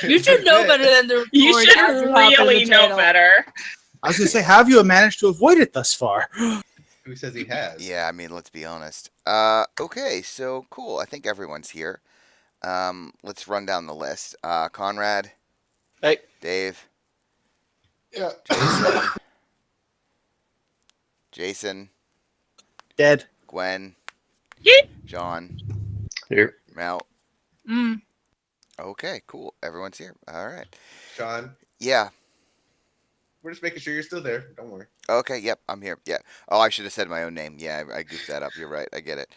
You should know better than to You record should as you hop in really the know channel. better. I was gonna say, have you managed to avoid it thus far? Who says he has? Yeah, I mean, let's be honest. Okay, so cool. I think everyone's here. Let's run down the list. Conrad, Hey. Dave, Yeah. Jason, Dead. Gwen, Yeet. John, Here. Mel. Mm. Okay, cool. Everyone's here. All right. Sean, Yeah. we're just making sure you're still there. Don't worry. Okay. Yep. I'm here. Yeah. Oh, I should have said my own name. Yeah, I goofed that up. You're right. I get it.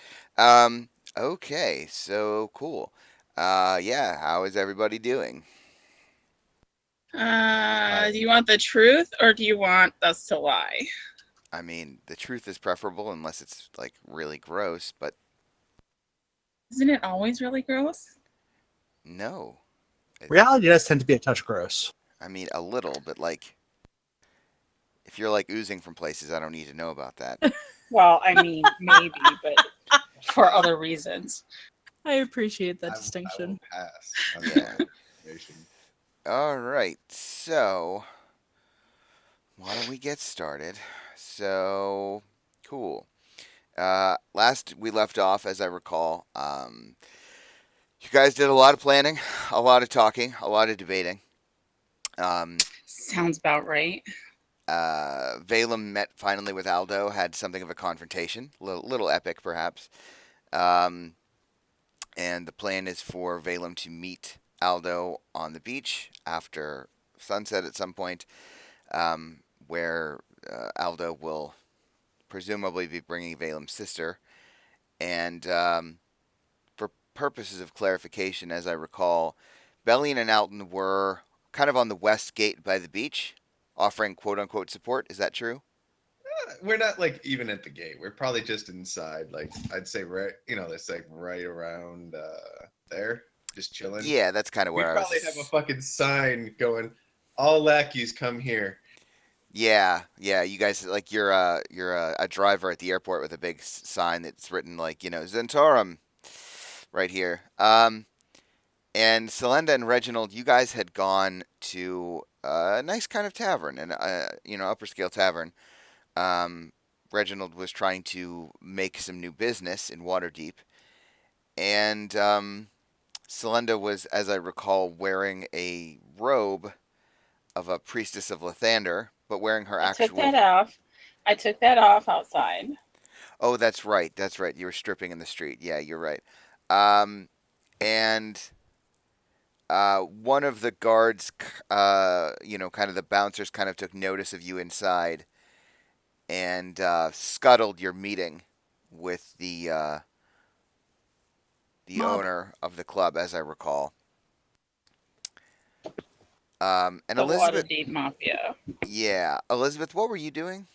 Okay. So cool. Yeah. How is everybody doing? Do you want the truth or do you want us to lie? I mean, the truth is preferable unless it's like really gross, but Isn't it always really gross? no. Reality does tend to be a touch gross. I mean, a little, but like, if you're like oozing from places, I don't need to know about that. Well, I mean, maybe, but for other reasons. I appreciate that I distinction. will pass on Yeah. that information. All right. So, why don't we get started? So, cool. Last we left off, as I recall, you guys did a lot of planning, a lot of talking, a lot of debating. Sounds about right. Valem met finally with Aldo, had something of a confrontation, little epic perhaps. And the plan is for Valem to meet Aldo on the beach after sunset at some point, where Aldo will presumably be bringing Valem's sister. And for purposes of clarification, as I recall, Bellion and Alton were kind of on the west gate by the beach, offering quote-unquote support. Is that true? We're not like even at the gate. We're probably just inside. Like I'd say right, it's like right around there, just chilling. Yeah, that's kind of We where I probably was. have a fucking sign going, "All lackeys come here." Yeah. You guys like you're a driver at the airport with a big sign that's written like Zentorum, right here. And Selenda and Reginald, you guys had gone to a nice kind of tavern, and upper scale tavern. Reginald was trying to make some new business in Waterdeep, and Selenda was, as I recall, wearing a robe of a priestess of Lathander, but wearing her I actual. took that off. I took that off outside. Oh, that's right. That's right. You were stripping in the street. Yeah, you're right. And one of the guards, kind of the bouncers, kind of took notice of you inside, and scuttled your meeting with the Mob. owner of the club, as I recall. And The Elizabeth, Waterdeep Mafia. yeah, Elizabeth, what were you doing?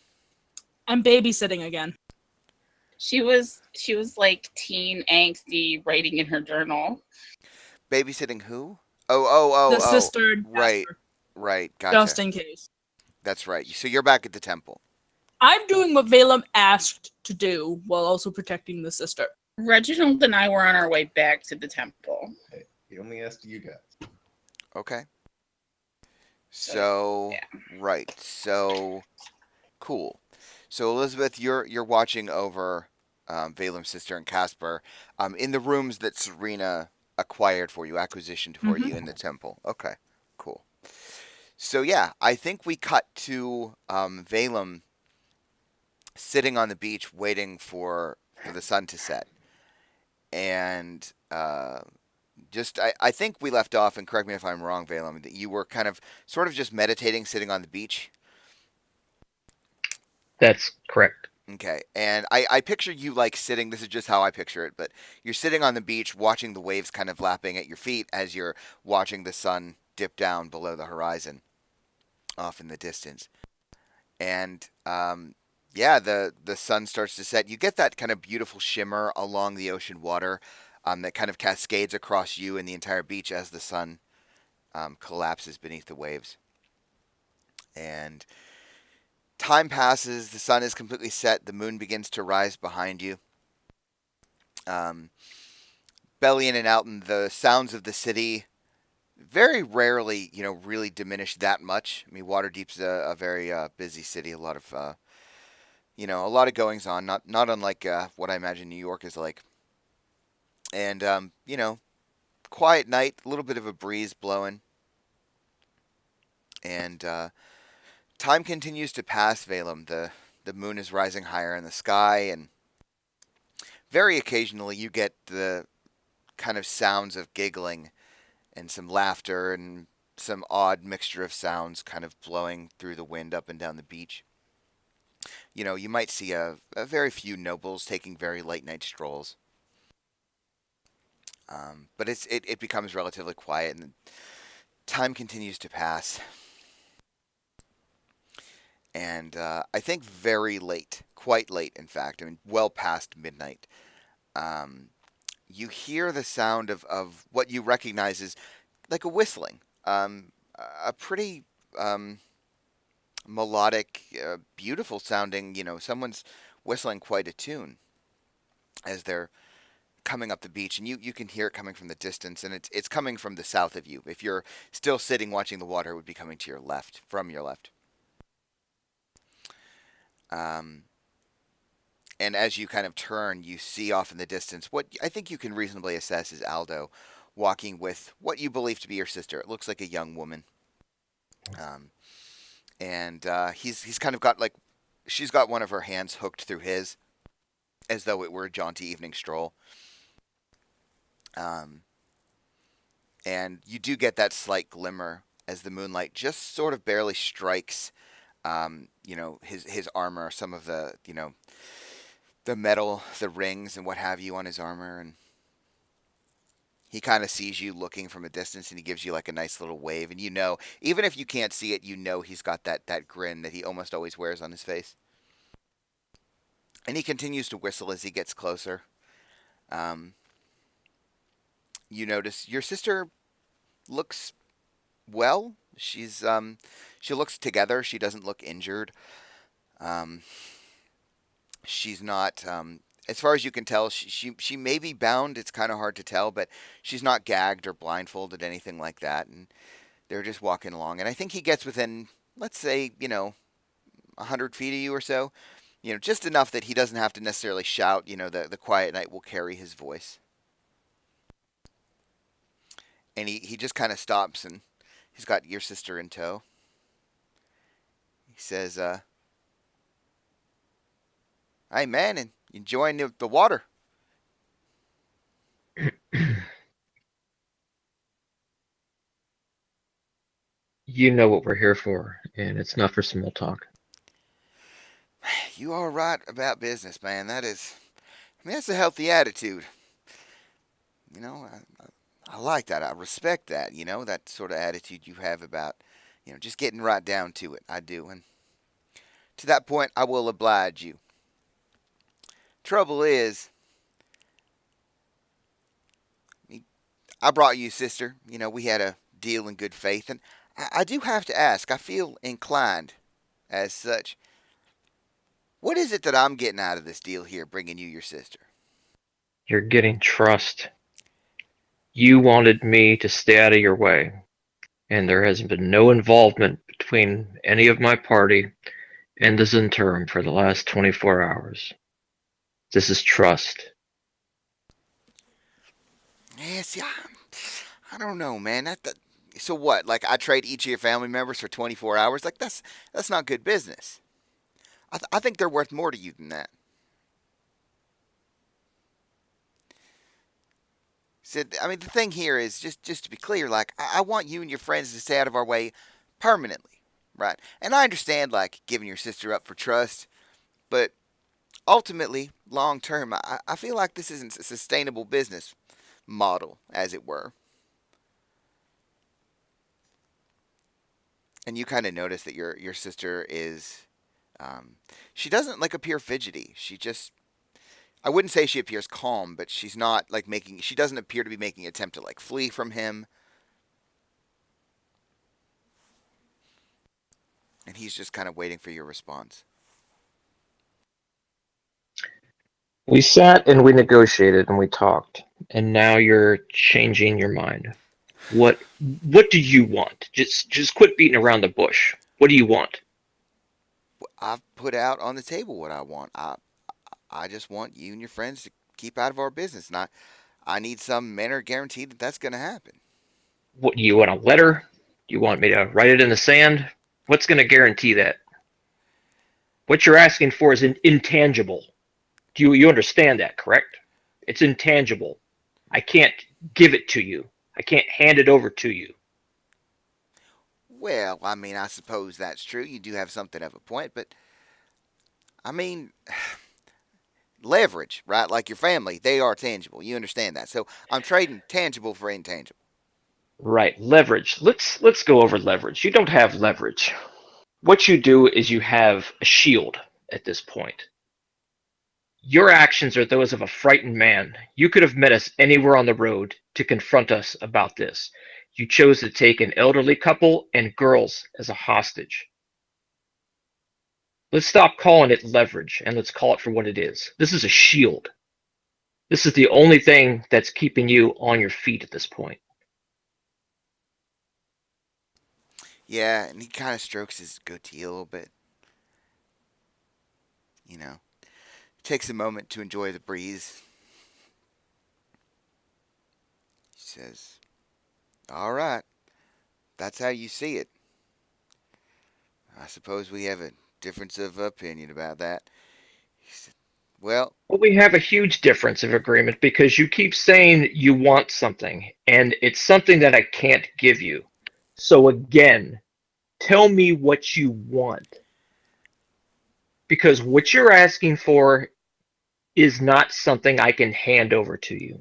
I'm babysitting again. She was like teen angsty writing in her journal. Babysitting who? Oh, The sister, and right. Jasper, Right, gotcha. just in case. That's right. So you're back at the temple. I'm doing what Valem asked to do while also protecting the sister. Reginald and I were on our way back to the temple. Hey, he only asked you guys. Okay. So yeah. right. So cool. So Elizabeth, you're watching over Valem's sister and Casper in the rooms that Serena acquired for you, acquisitioned for you in the temple. Okay, cool. So yeah, I think we cut to Valem sitting on the beach waiting for the sun to set, and I think we left off, and correct me if I'm wrong, Valem, that you were kind of sort of just meditating, sitting on the beach. That's correct. Okay, and I picture you like sitting, this is just how I picture it, but you're sitting on the beach watching the waves kind of lapping at your feet as you're watching the sun dip down below the horizon off in the distance. And yeah, the sun starts to set. You get that kind of beautiful shimmer along the ocean water that kind of cascades across you and the entire beach as the sun collapses beneath the waves. And time passes, the sun is completely set, the moon begins to rise behind you. Bellion and Alton, the sounds of the city very rarely, really diminish that much. I mean, Waterdeep's a very busy city. A lot of, a lot of goings on. Not unlike what I imagine New York is like. And quiet night, a little bit of a breeze blowing, and time continues to pass. Valem, the moon is rising higher in the sky, and very occasionally you get the kind of sounds of giggling and some laughter and some odd mixture of sounds kind of blowing through the wind up and down the beach. You might see a very few nobles taking very late night strolls. But it becomes relatively quiet, and time continues to pass. And I think very late, quite late, in fact, I mean, well past midnight, you hear the sound of what you recognize as like a whistling, a pretty melodic, beautiful sounding, someone's whistling quite a tune as they're coming up the beach, and you can hear it coming from the distance, and it's coming from the south of you. If you're still sitting watching the water, it would be coming to your left, from your left. And as you kind of turn, you see off in the distance what I think you can reasonably assess is Aldo walking with what you believe to be your sister. It looks like a young woman. And he's kind of got like, she's got one of her hands hooked through his, as though it were a jaunty evening stroll. And you do get that slight glimmer as the moonlight just sort of barely strikes, his armor, some of the, the metal, the rings and what have you on his armor. And he kind of sees you looking from a distance, and he gives you like a nice little wave. And even if you can't see it, he's got that grin that he almost always wears on his face. And he continues to whistle as he gets closer. You notice your sister looks well. She looks together. She doesn't look injured. She's not, as far as you can tell, she may be bound. It's kind of hard to tell, but she's not gagged or blindfolded, anything like that. And they're just walking along. And I think he gets within, let's say, 100 feet of you or so. Just enough that he doesn't have to necessarily shout. The quiet night will carry his voice. And he just kind of stops, and he's got your sister in tow. He says, "Hey, man, and enjoying the water?" You know what we're here for, and it's not for small talk. You are right about business, man. That's a healthy attitude. I like that. I respect that, that sort of attitude you have about, just getting right down to it. I do. And to that point, I will oblige you. Trouble is, I brought you, sister. We had a deal in good faith. And I do have to ask, I feel inclined as such. What is it that I'm getting out of this deal here, bringing you your sister? You're getting trust. You wanted me to stay out of your way, and there has been no involvement between any of my party and the Zhentarim for the last 24 hours. This is trust. Yeah, see, I don't know, man. So what? Like, I trade each of your family members for 24 hours? Like, that's not good business. I think they're worth more to you than that. So, I mean, the thing here is, just to be clear, like, I want you and your friends to stay out of our way permanently, right? And I understand, like, giving your sister up for trust, but ultimately, long term, I feel like this isn't a sustainable business model, as it were. And you kind of notice that your sister is, she doesn't like appear fidgety. I wouldn't say she appears calm, but she's not like she doesn't appear to be making an attempt to like flee from him. And he's just kind of waiting for your response. We sat and we negotiated and we talked, and now you're changing your mind. What do you want? Just quit beating around the bush. What do you want? I've put out on the table what I want. I just want you and your friends to keep out of our business, and I need some manner guarantee that that's going to happen. What do you want, a letter? Do you want me to write it in the sand? What's going to guarantee that? What you're asking for is intangible. Do you understand that, correct? It's intangible. I can't give it to you. I can't hand it over to you. Well, I mean, I suppose that's true. You do have something of a point, but I mean, leverage, right? Like your family, they are tangible. You understand that. So I'm trading tangible for intangible. Right, leverage. Let's go over leverage. You don't have leverage. What you do is you have a shield at this point. Your actions are those of a frightened man. You could have met us anywhere on the road to confront us about this. You chose to take an elderly couple and girls as a hostage. Let's stop calling it leverage and let's call it for what it is. This is a shield. This is the only thing that's keeping you on your feet at this point. Yeah, and he kind of strokes his goatee a little bit. You know, takes a moment to enjoy the breeze. He says, all right, that's how you see it. I suppose we have a difference of opinion about that. He said, well, We have a huge difference of agreement because you keep saying you want something, and it's something that I can't give you. So again, tell me what you want. Because what you're asking for is not something I can hand over to you.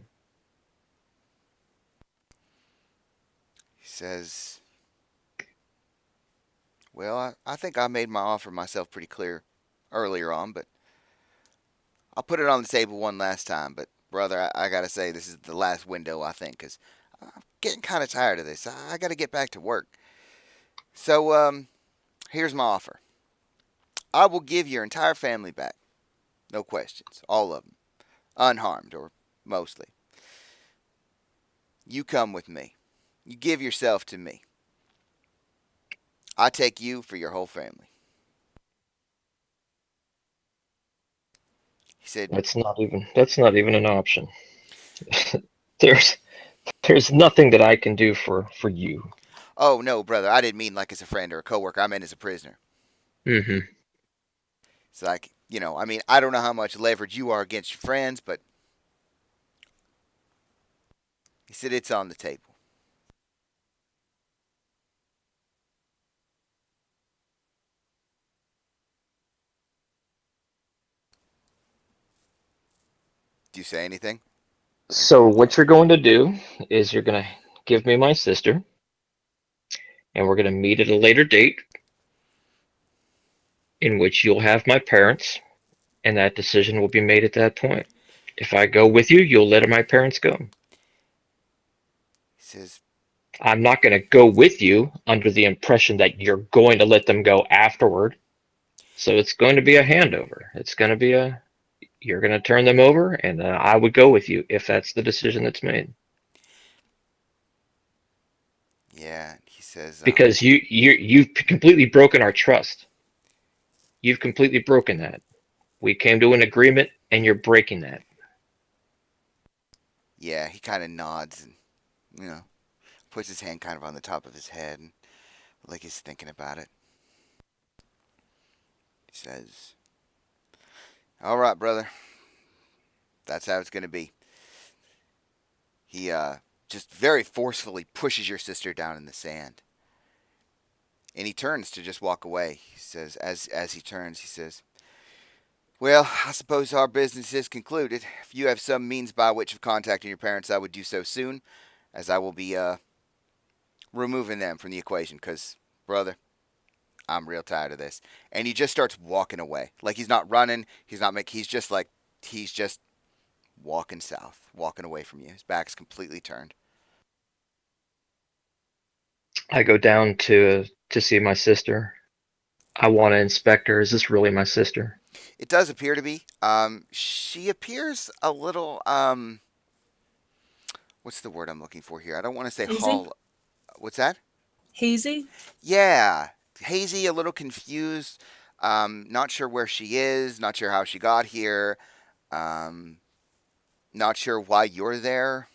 he says, well, I think I made my offer myself pretty clear earlier on, but I'll put it on the table one last time. But, brother, I got to say, this is the last window, I think, because I'm getting kind of tired of this. I got to get back to work. So, here's my offer. I will give your entire family back. No questions. All of them. Unharmed, or mostly. You come with me. You give yourself to me. I take you for your whole family. He said, That's not even an option. There's nothing that I can do for you. oh, no, brother, I didn't mean like as a friend or a coworker. I meant as a prisoner. Mm-hmm. It's like, you know, I mean, I don't know how much leverage you are against your friends, but he said it's on the table. Do you say anything? So what you're going to do is you're going to give me my sister, and we're going to meet at a later date in which you'll have my parents, and that decision will be made at that point. If I go with you, you'll let my parents go. He says, I'm not going to go with you under the impression that you're going to let them go afterward. So it's going to be a handover. It's going to be you're going to turn them over, and I would go with you if that's the decision that's made. yeah, he says, Because you've completely broken our trust. You've completely broken that. We came to an agreement, and you're breaking that. yeah, he kind of nods and, you know, puts his hand kind of on the top of his head, and, like he's thinking about it. He says, all right, brother. That's how it's going to be. He just very forcefully pushes your sister down in the sand. And he turns to just walk away. He says, as he turns, he says, well, I suppose our business is concluded. If you have some means by which of contacting your parents, I would do so soon, as I will be removing them from the equation. Because, brother, I'm real tired of this. And he just starts walking away. Like he's not running. He's just walking south, walking away from you. His back's completely turned. I go down to see my sister. I want to inspect her. Is this really my sister? It does appear to be. She appears a little, what's the word I'm looking for here? I don't want to say Hazy? hollow. What's that? Hazy? Yeah, hazy, a little confused. Not sure where she is. Not sure how she got here. Um, Not sure why you're there.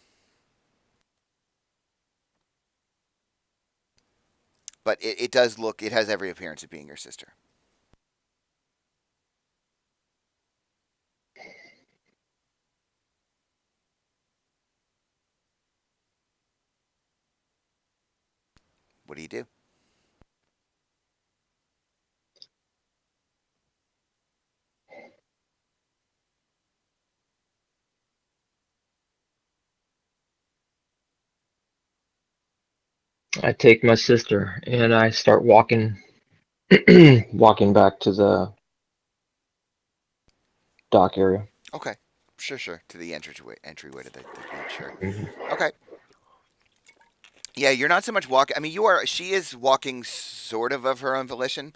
But it does look. It has every appearance of being your sister. What do you do? I take my sister and I start walking, walking back to the dock area. Okay, sure. To the entryway to the beach. Sure. Mhm. Okay. Yeah, you're not so much walking. I mean, you are. She is walking sort of her own volition.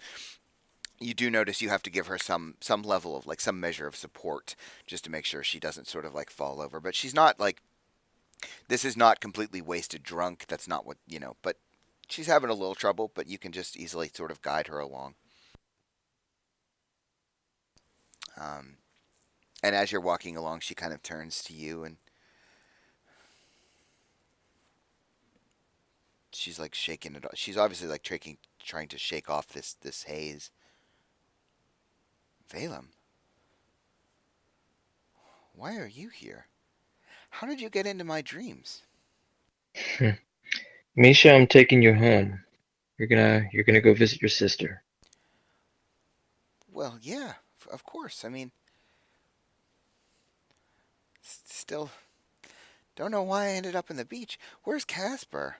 You do notice you have to give her some level of like some measure of support just to make sure she doesn't sort of like fall over. But she's not like this is not completely wasted drunk. That's not what you know. But she's having a little trouble. But you can just easily sort of guide her along. And as you're walking along, she kind of turns to you and she's like shaking it off. She's obviously like trying to shake off this haze. Valem, why are you here? How did you get into my dreams? Misha, I'm taking you home. You're gonna go visit your sister. Well, yeah, of course. I mean, still don't know why I ended up on the beach. Where's Casper?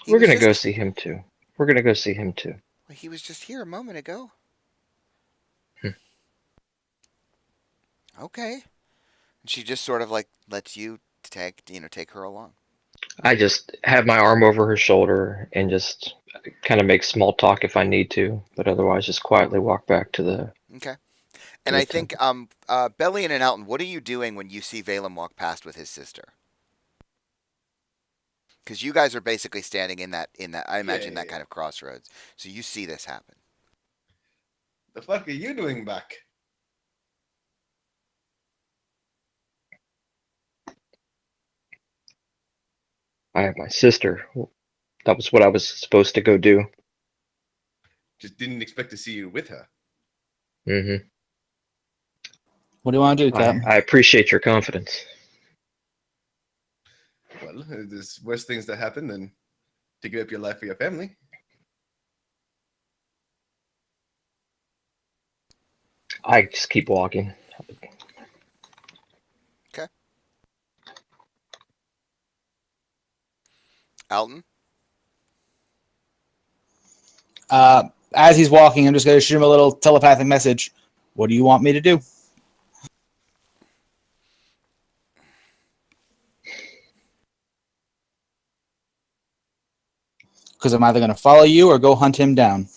We're gonna go see him too. We're gonna go see him too. He was just here a moment ago. Okay. And she just sort of like lets you take her along. I just have my arm over her shoulder and just kind of make small talk if I need to, but otherwise just quietly walk back to the. Okay. And I think Bellion and Alton, what are you doing when you see Valem walk past with his sister? Because you guys are basically standing in that I imagine that kind of crossroads. So you see this happen. The fuck are you doing back? I have my sister. That was what I was supposed to go do. Just didn't expect to see you with her. Mm-hmm. What do you want to do, Cap? I appreciate your confidence. Well, there's worse things that happen than to give up your life for your family. I just keep walking. Okay. Alton? As he's walking, I'm just going to shoot him a little telepathic message. What do you want me to do? Because I'm either going to follow you or go hunt him down.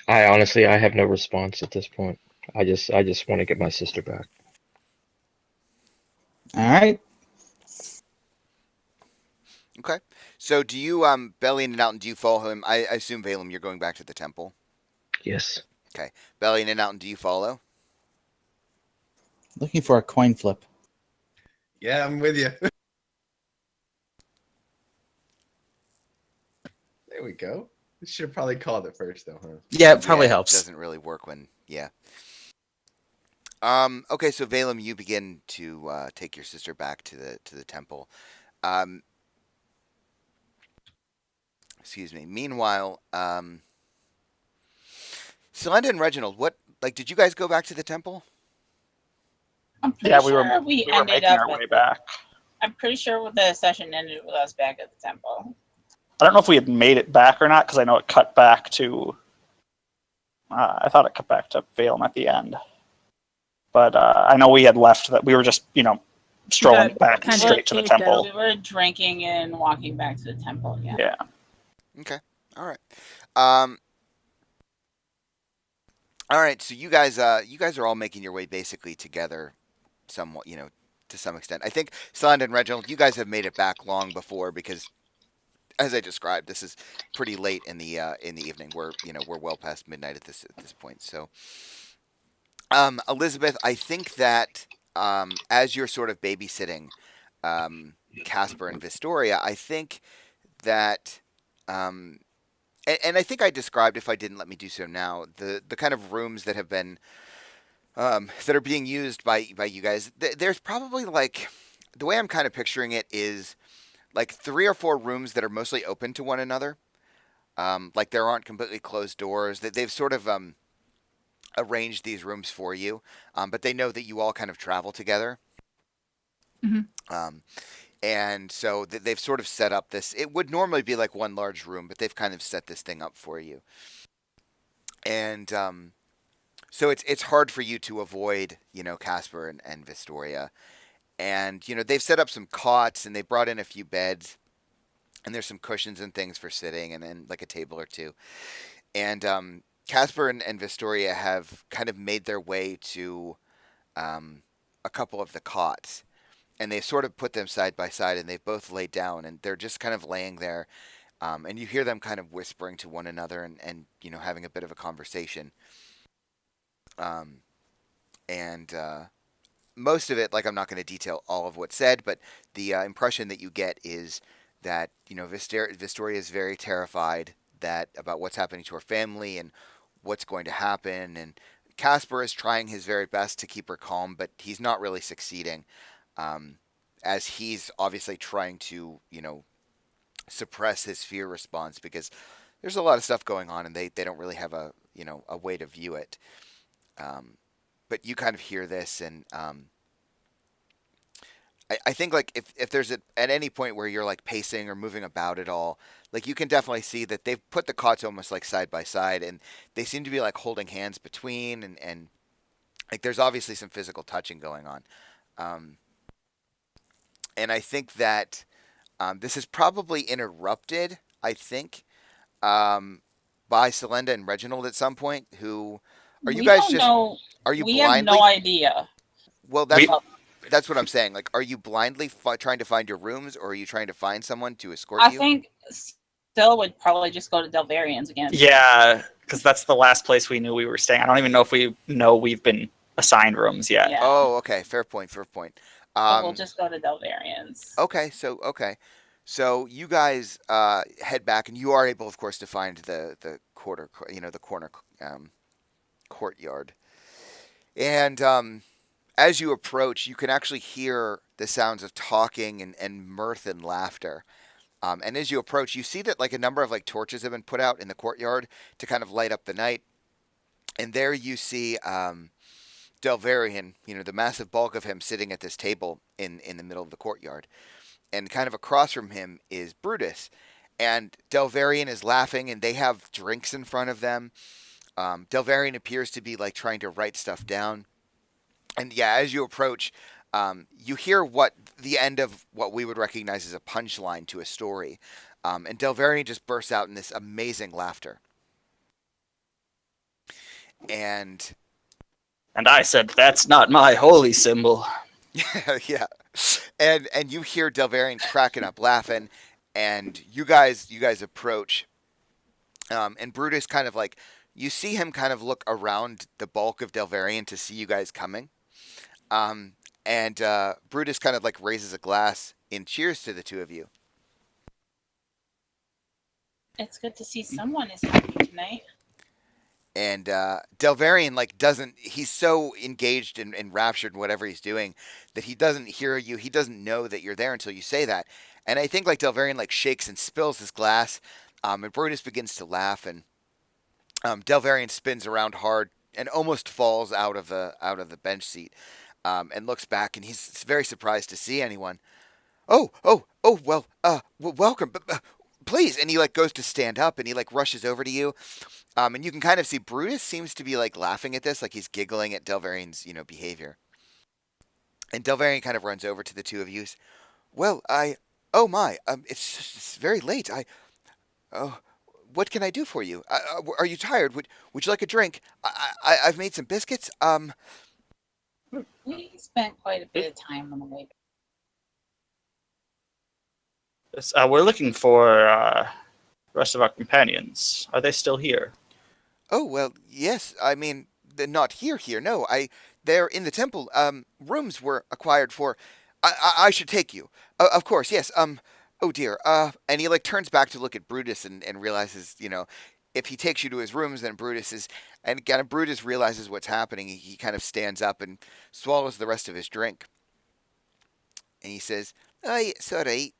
I have no response at this point. I just want to get my sister back. All right. Okay. So do you, Bellion and Alton, do you follow him? I assume, Valem, you're going back to the temple. Yes. Okay. Bellion and Alton, do you follow? Looking for a coin flip. Yeah, I'm with you. There we go. Should have probably called it first, though, huh? Yeah, it probably It helps. doesn't really work when, yeah. Okay, so Valem, you begin to take your sister back to the temple. Excuse me. Meanwhile, Celenda and Reginald, did you guys go back to the temple? I'm pretty Yeah, sure we were ended making up our way back. I'm pretty sure the session ended with us back at the temple. I don't know if we had made it back or not because I know it cut back to. I thought it cut back to Valem at the end, but I know we had left. That we were just strolling got back kinda straight to the caved out. temple. We were drinking and walking back to the temple. Yeah. Yeah. Okay. All right. All right. So you guys are all making your way basically together somewhat, to some extent. I think Sand and Reginald, you guys have made it back long before because, as I described, this is pretty late in the evening. We're well past midnight at this point. So, Elizabeth, I think that as you're sort of babysitting Casper and Vistoria, I think that, and I think I described, if I didn't, let me do so now, the kind of rooms that have been that are being used by you guys. There's probably like, the way I'm kind of picturing it is like 3 or 4 rooms that are mostly open to one another. Like there aren't completely closed doors. They've sort of arranged these rooms for you, but they know that you all kind of travel together. And so they've sort of set up this. It would normally be like one large room, but they've kind of set this thing up for you. And so it's hard for you to avoid, Casper and Vistoria. And, they've set up some cots and they brought in a few beds. And there's some cushions and things for sitting and then like a table or two. And Casper and Vistoria have kind of made their way to a couple of the cots. And they've sort of put them side by side and they've both laid down and they're just kind of laying there. And you hear them kind of whispering to one another and having a bit of a conversation. And most of it, like, I'm not going to detail all of what's said, but the impression that you get is that, Vistoria is very terrified about what's happening to her family and what's going to happen. And Casper is trying his very best to keep her calm, but he's not really succeeding, as he's obviously trying to, suppress his fear response because there's a lot of stuff going on and they don't really have a way to view it. But you kind of hear this, and I think like if there's at any point where you're like pacing or moving about at all, like you can definitely see that they've put the cots almost like side by side, and they seem to be like holding hands between, and like there's obviously some physical touching going on. And I think that this is probably interrupted, I think, by Selenda and Reginald at some point, who... Are you guys just? Are you we blindly? have no idea. Well, that's what I'm saying. Like, are you blindly trying to find your rooms, or are you trying to find someone to escort you? I think Still would probably just go to Delvarian's again. Yeah, because that's the last place we knew we were staying. I don't even know if we've been assigned rooms yet. Yeah. Oh, okay. Fair point. Fair point. So we'll just go to Delvarian's. Okay. So you guys head back, and you are able, of course, to find the corner courtyard. And as you approach, you can actually hear the sounds of talking and mirth and laughter. And as you approach, you see that like a number of like torches have been put out in the courtyard to kind of light up the night. And there you see Delvarian, the massive bulk of him sitting at this table in the middle of the courtyard. And kind of across from him is Brutus. And Delvarian is laughing, and they have drinks in front of them. Delvarian appears to be like trying to write stuff down. And yeah, as you approach, you hear the end of what we would recognize as a punchline to a story. And Delvarian just bursts out in this amazing laughter. And I said, "That's not my holy symbol." yeah. And you hear Delvarian cracking up laughing, and you guys approach. And Brutus kind of like, you see him kind of look around the bulk of Delvarian to see you guys coming. And Brutus kind of like raises a glass in cheers to the two of you. It's good to see someone is happy tonight. And Delvarian he's so engaged and enraptured in whatever he's doing that he doesn't hear you. He doesn't know that you're there until you say that. And I think like Delvarian like shakes and spills his glass. And Brutus begins to laugh, and Delvarian spins around hard and almost falls out of the bench seat, and looks back, and he's very surprised to see anyone. Oh, well, welcome, but please. And he like goes to stand up, and he like rushes over to you, and you can kind of see Brutus seems to be like laughing at this, like he's giggling at Delvarian's behavior. And Delvarian kind of runs over to the two of you. Well, it's very late. What can I do for you? Are you tired? Would you like a drink? I've made some biscuits. We spent quite a bit of time on the way. We're looking for the rest of our companions. Are they still here? Oh, well, yes. I mean, they're not here. No, they're in the temple. Rooms were acquired for. I should take you. Of course, yes. Oh dear. And he like turns back to look at Brutus and realizes, if he takes you to his rooms, then Brutus realizes what's happening. He kind of stands up and swallows the rest of his drink. And he says, "Oh, it's all right.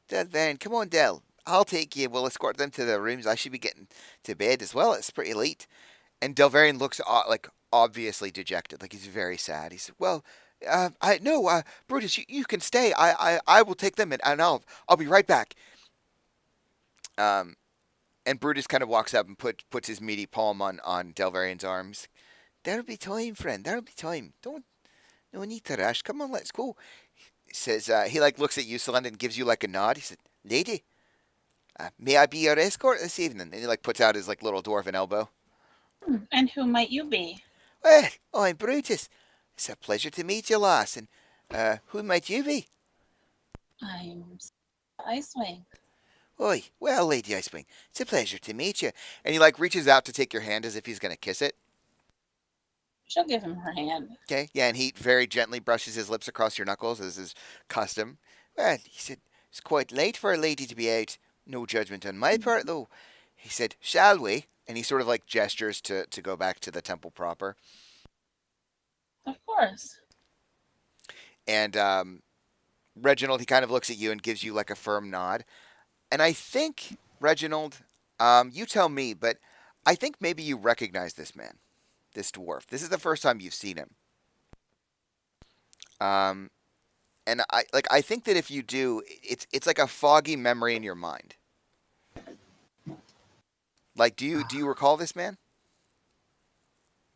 Then come on, Del. I'll take you. We'll escort them to their rooms. I should be getting to bed as well. It's pretty late." And Delvarian looks like obviously dejected, like he's very sad. He said, "Well, Brutus, you can stay. I will take them and I'll be right back." And Brutus kind of walks up and puts his meaty palm on Delvarian's arms. "There'll be time, friend. There'll be time. No need to rush. Come on, let's go." He says, he like looks at you, Celinda, and gives you like a nod. He said, "Lady, may I be your escort this evening?" And he like puts out his like little dwarven elbow. And who might you be? "Well, I'm Brutus. It's a pleasure to meet you, lass. And who might you be?" I'm Icewing. "Oi, well, Lady Icewing, it's a pleasure to meet you." And he like reaches out to take your hand as if he's gonna kiss it. She'll give him her hand. Okay, yeah, and he very gently brushes his lips across your knuckles as is custom. "Well," he said, "it's quite late for a lady to be out. No judgment on my part, though." He said, "Shall we?" And he sort of like gestures to go back to the temple proper. Of course. And Reginald, he kind of looks at you and gives you like a firm nod. And I think, Reginald, you tell me, but I think maybe you recognize this man, this dwarf. This is the first time you've seen him. And I think that if you do, it's like a foggy memory in your mind. Like, do you recall this man?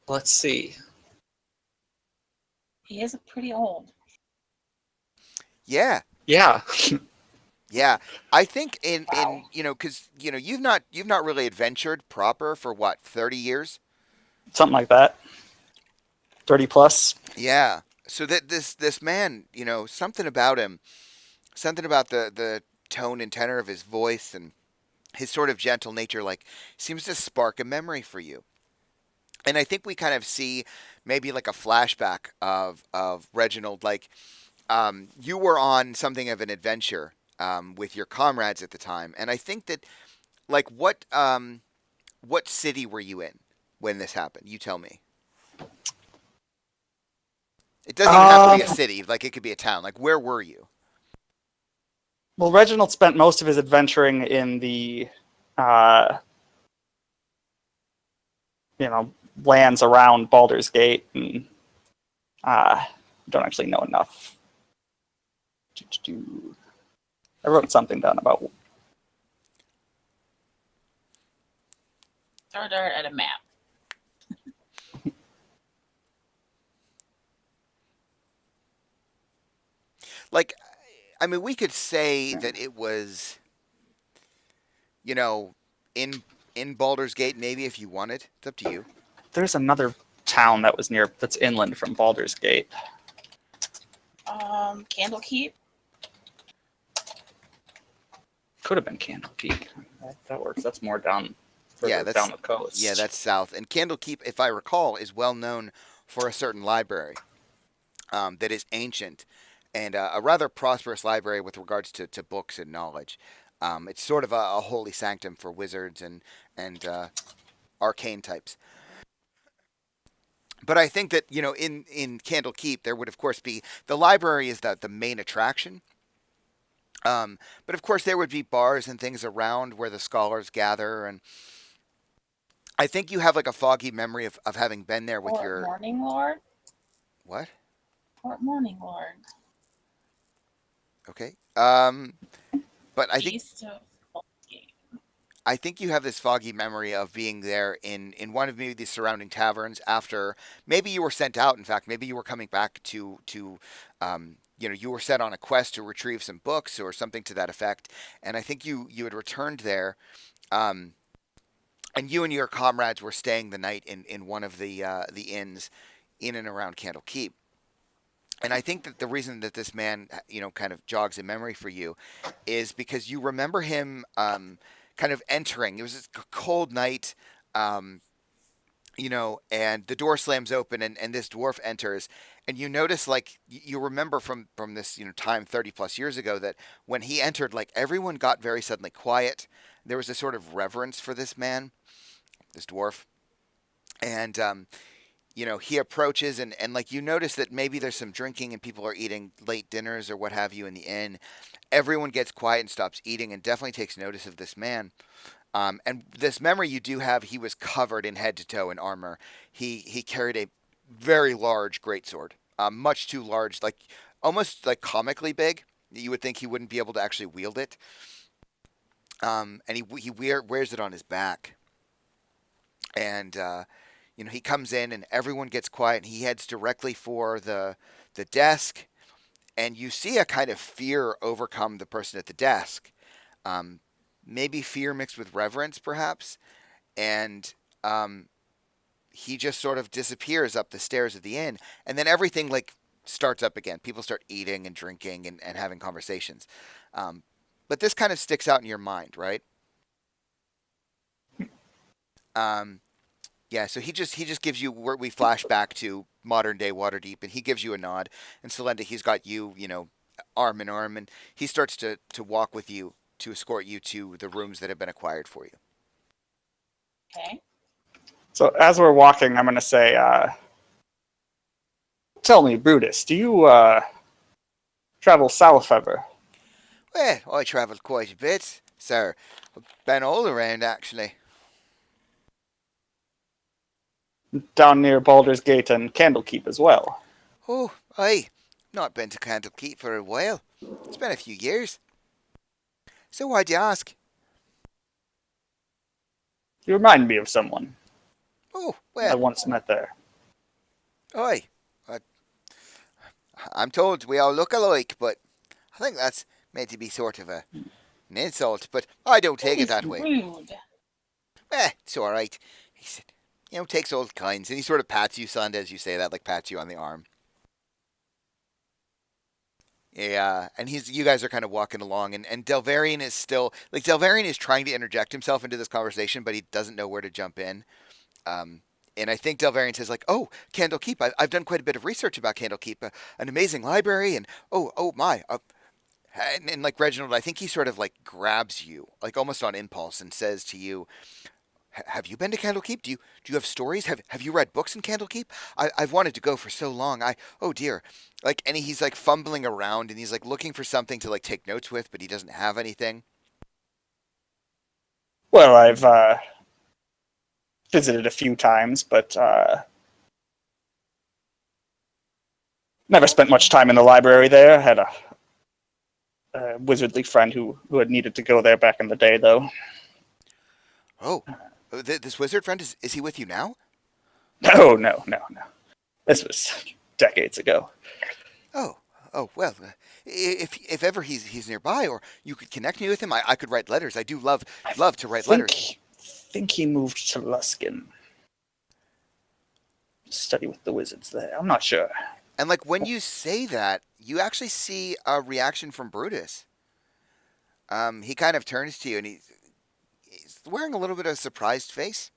Let's see. He is pretty old. Yeah. Yeah. Yeah, I think in because you've not really adventured proper for what 30 years. Something like that. 30 plus. Yeah, so that this man, something about him, something about the tone and tenor of his voice and his sort of gentle nature, like seems to spark a memory for you. And I think we kind of see maybe like a flashback of Reginald, like you were on something of an adventure. With your comrades at the time, and I think that, like, what city were you in when this happened? You tell me. It doesn't even have to be a city. Like, it could be a town. Like, where were you? Well, Reginald spent most of his adventuring in the, lands around Baldur's Gate, and don't actually know enough. I wrote something down about. Throw dirt at a map. Like, I mean, we could say that it was, in Baldur's Gate, maybe if you wanted. It's up to you. There's another town that's inland from Baldur's Gate. Candlekeep. Could have been Candlekeep. That works. That's more down. Yeah, that's down the coast. Yeah, that's south. And Candlekeep, if I recall, is well known for a certain library that is ancient and a rather prosperous library with regards to books and knowledge. It's sort of a holy sanctum for wizards and arcane types. But I think that in Candlekeep there would of course be the library is the main attraction. But of course there would be bars and things around where the scholars gather, and I think you have like a foggy memory of having been there with your Morning Lord. What? Fort Morning Lord. Okay. But East of Baldur's Gate. I think you have this foggy memory of being there in one of maybe the surrounding taverns after maybe you were sent out. In fact, maybe you were coming back to you were set on a quest to retrieve some books or something to that effect. And I think you had returned there, and you and your comrades were staying the night in one of the inns in and around Candlekeep. And I think that the reason that this man, kind of jogs in memory for you is because you remember him kind of entering. It was a cold night, um, and the door slams open and this dwarf enters. And you notice, like, you remember from this, time 30 plus years ago that when he entered, like, everyone got very suddenly quiet. There was a sort of reverence for this man, this dwarf. And, he approaches and like you notice that maybe there's some drinking and people are eating late dinners or what have you in the inn. Everyone gets quiet and stops eating and definitely takes notice of this man. And this memory you do have, he was covered in head to toe in armor. He carried a very large greatsword, much too large, like almost like comically big. You would think he wouldn't be able to actually wield it. And he wears it on his back. And he comes in and everyone gets quiet and he heads directly for the desk. And you see a kind of fear overcome the person at the desk. Maybe fear mixed with reverence, perhaps. And he just sort of disappears up the stairs of the inn. And then everything like starts up again. People start eating and drinking and having conversations. But this kind of sticks out in your mind, right? Yeah, so he just gives you where we flash back to modern day Waterdeep, and he gives you a nod. And Selenda, he's got you, arm in arm, and he starts to walk with you to escort you to the rooms that have been acquired for you. Okay. So as we're walking, I'm going to say, tell me, Brutus, do you travel south ever? Well, I travelled quite a bit, sir. I've been all around, actually. Down near Baldur's Gate and Candlekeep as well. Oh, aye. Not been to Candlekeep for a while. It's been a few years. So why'd you ask? You remind me of someone Oh, I well, once met there. aye. I'm told we all look alike, but I think that's meant to be sort of an insult, but I don't take it that way. Rude. It's all right. He said, takes all kinds, and he sort of pats you, son, as you say that, like pats you on the arm. Yeah, and you guys are kind of walking along, and Delvarian is still, like, Delvarian is trying to interject himself into this conversation, but he doesn't know where to jump in. And I think Delvarian says, like, oh, Candlekeep, I've done quite a bit of research about Candlekeep, an amazing library, and oh my, and like Reginald, I think he sort of like grabs you, like almost on impulse, and says to you, have you been to Candlekeep? Do you have stories? Have you read books in Candlekeep? I've wanted to go for so long. Oh dear. Like, and he's like fumbling around and he's like looking for something to like take notes with, but he doesn't have anything. Well, I've visited a few times, but never spent much time in the library there. Had a wizardly friend who had needed to go there back in the day, though. Oh, this wizard friend, is he with you now? No. This was decades ago. Oh, well, if ever he's nearby, or you could connect me with him, I could write letters. I do love to write letters. Think he moved to Luskin. Study with the wizards there. I'm not sure. And like when you say that, you actually see a reaction from Brutus. He kind of turns to you and he's wearing a little bit of a surprised face.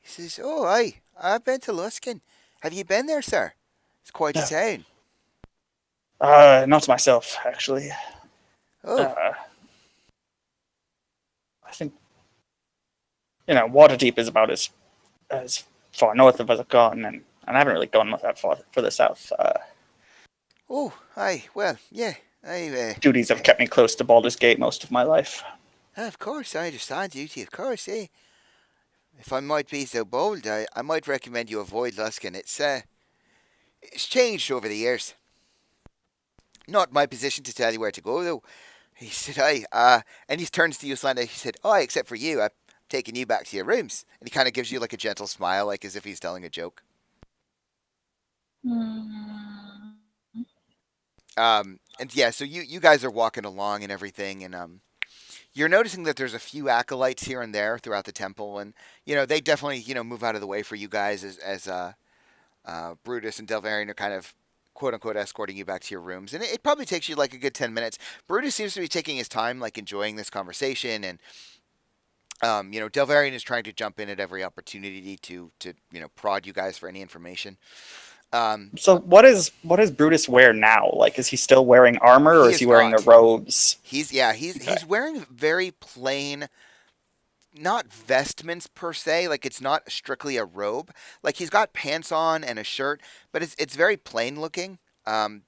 He says, "Oh, aye, I've been to Luskin. Have you been there, sir? It's quite a town." Not myself, actually. Oh, I think, Waterdeep is about as far north as I've gone, and I haven't really gone that far further south. oh, aye. Well, yeah, Duties have kept me close to Baldur's Gate most of my life. of course, I understand duty. Of course, eh. If I might be so bold, I might recommend you avoid Luskin. It's changed over the years. Not my position to tell you where to go, though. He said, aye, and he turns to you, Slanda. He said, oh, except for you, I'm taking you back to your rooms. And he kind of gives you like a gentle smile, like as if he's telling a joke. And yeah, so you guys are walking along and everything, and you're noticing that there's a few acolytes here and there throughout the temple, and they definitely move out of the way for you guys as Brutus and Delvarian are kind of quote unquote escorting you back to your rooms, and it probably takes you like a good 10 minutes. Brutus seems to be taking his time, like enjoying this conversation, and Delvarian is trying to jump in at every opportunity to prod you guys for any information. So what is Brutus wear now? Like, is he still wearing armor, or He is he is wearing not. the robes? He's Okay. wearing very plain, not vestments per se, like it's not strictly a robe. Like he's got pants on and a shirt, but it's very plain looking.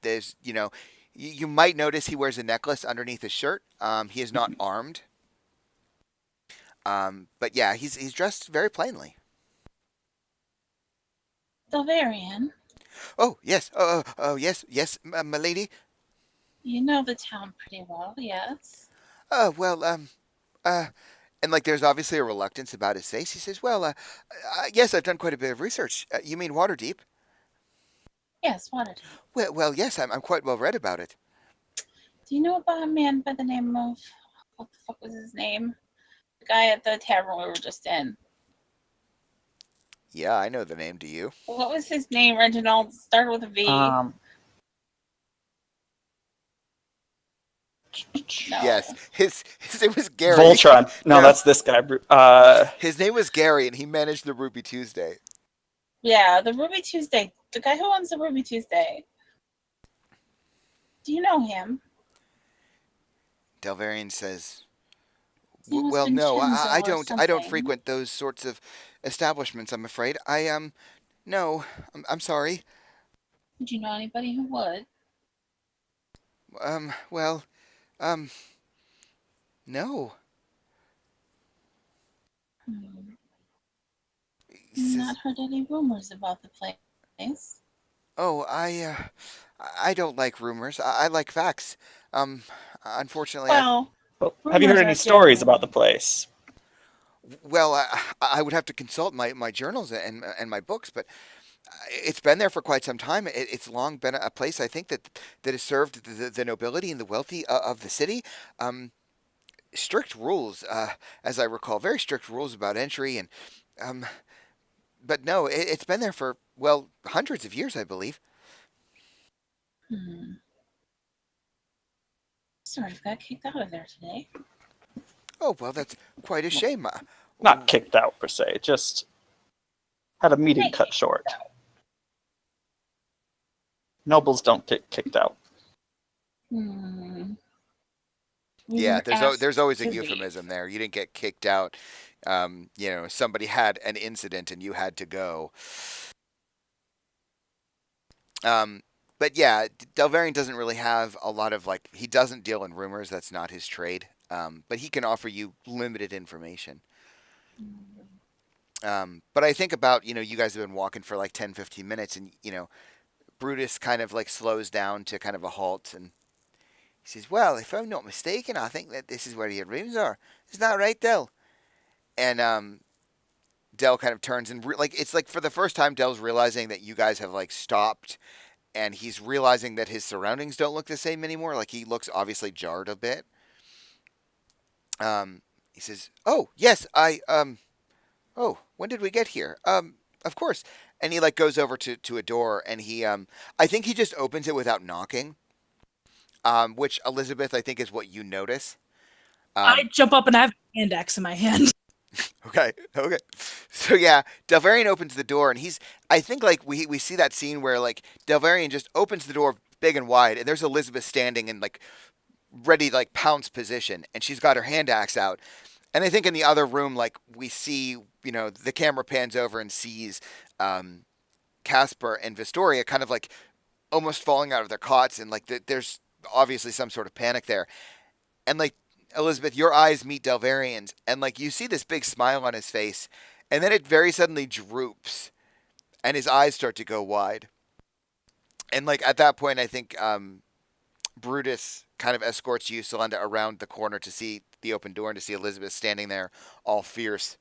There's you might notice he wears a necklace underneath his shirt. He is not armed. But yeah, he's dressed very plainly. Delvarian, Oh yes, yes, my lady. you know the town pretty well, yes? Well, and like there's obviously a reluctance about his face. He says, "Well, yes, I've done quite a bit of research. You mean Waterdeep? Yes, Waterdeep. Well, yes, I'm quite well read about it. Do you know about a man by the name of, what the fuck was his name? The guy at the tavern we were just in. Yeah, I know the name. Do you? What was his name, Reginald? Started with a V. Um, No. Yes, his name was Gary. Voltron. No, No. that's this guy. His name was Gary, and he managed the Ruby Tuesday. Yeah, the Ruby Tuesday. The guy who owns the Ruby Tuesday. Do you know him? Delvarian says, He must "Well, have been no, Chenzo I or don't something. frequent those sorts of establishments. I'm afraid. No, I'm sorry. Would you know anybody who would? Well, no." He says, Not heard any rumors about the place. "Oh, I don't like rumors. I like facts. Unfortunately, Well, have you heard rumors any are stories generally- about the place? I would have to consult my journals and my books, but it's been there for quite some time. It's long been a place, I think, that has served the nobility and the wealthy of the city. Strict rules, as I recall, very strict rules about entry, and but no, it's been there for hundreds of years, I believe." Sort of got kicked out of there today. Oh well, that's quite a shame. Not kicked out per se, just had a meeting Hey. cut short. Nobles don't get kicked out. We Yeah, were asked there's always a to leave. euphemism there. You didn't get kicked out. Somebody had an incident and you had to go. But yeah, Delvarian doesn't really have a lot of he doesn't deal in rumors. That's not his trade. But he can offer you limited information. But I think about, you guys have been walking for 10, 15 minutes and, Brutus kind of slows down to kind of a halt and he says, "Well, if I'm not mistaken, I think that this is where your rooms are. Isn't that right, Del?" And Del kind of turns and it's for the first time Del's realizing that you guys have stopped, and he's realizing that his surroundings don't look the same anymore. He looks obviously jarred a bit. He says, "Oh yes, oh, when did we get here? Of course." And he goes over to a door, and he I think he just opens it without knocking. Which, Elizabeth, I think is what you notice. I jump up and I have a hand axe in my hand. Okay. So yeah, Delvarian opens the door, and I think we see that scene where Delvarian just opens the door big and wide, and there's Elizabeth standing in ready pounce position, and she's got her hand axe out. And I think in the other room, we see, the camera pans over and sees Casper and Vistoria kind of almost falling out of their cots, and there's obviously some sort of panic there. And Elizabeth, your eyes meet Delvarian's, and you see this big smile on his face, and then it very suddenly droops, and his eyes start to go wide. And at that point, I think Brutus kind of escorts you, Celenda, around the corner to see the open door and to see Elizabeth standing there, all fierce.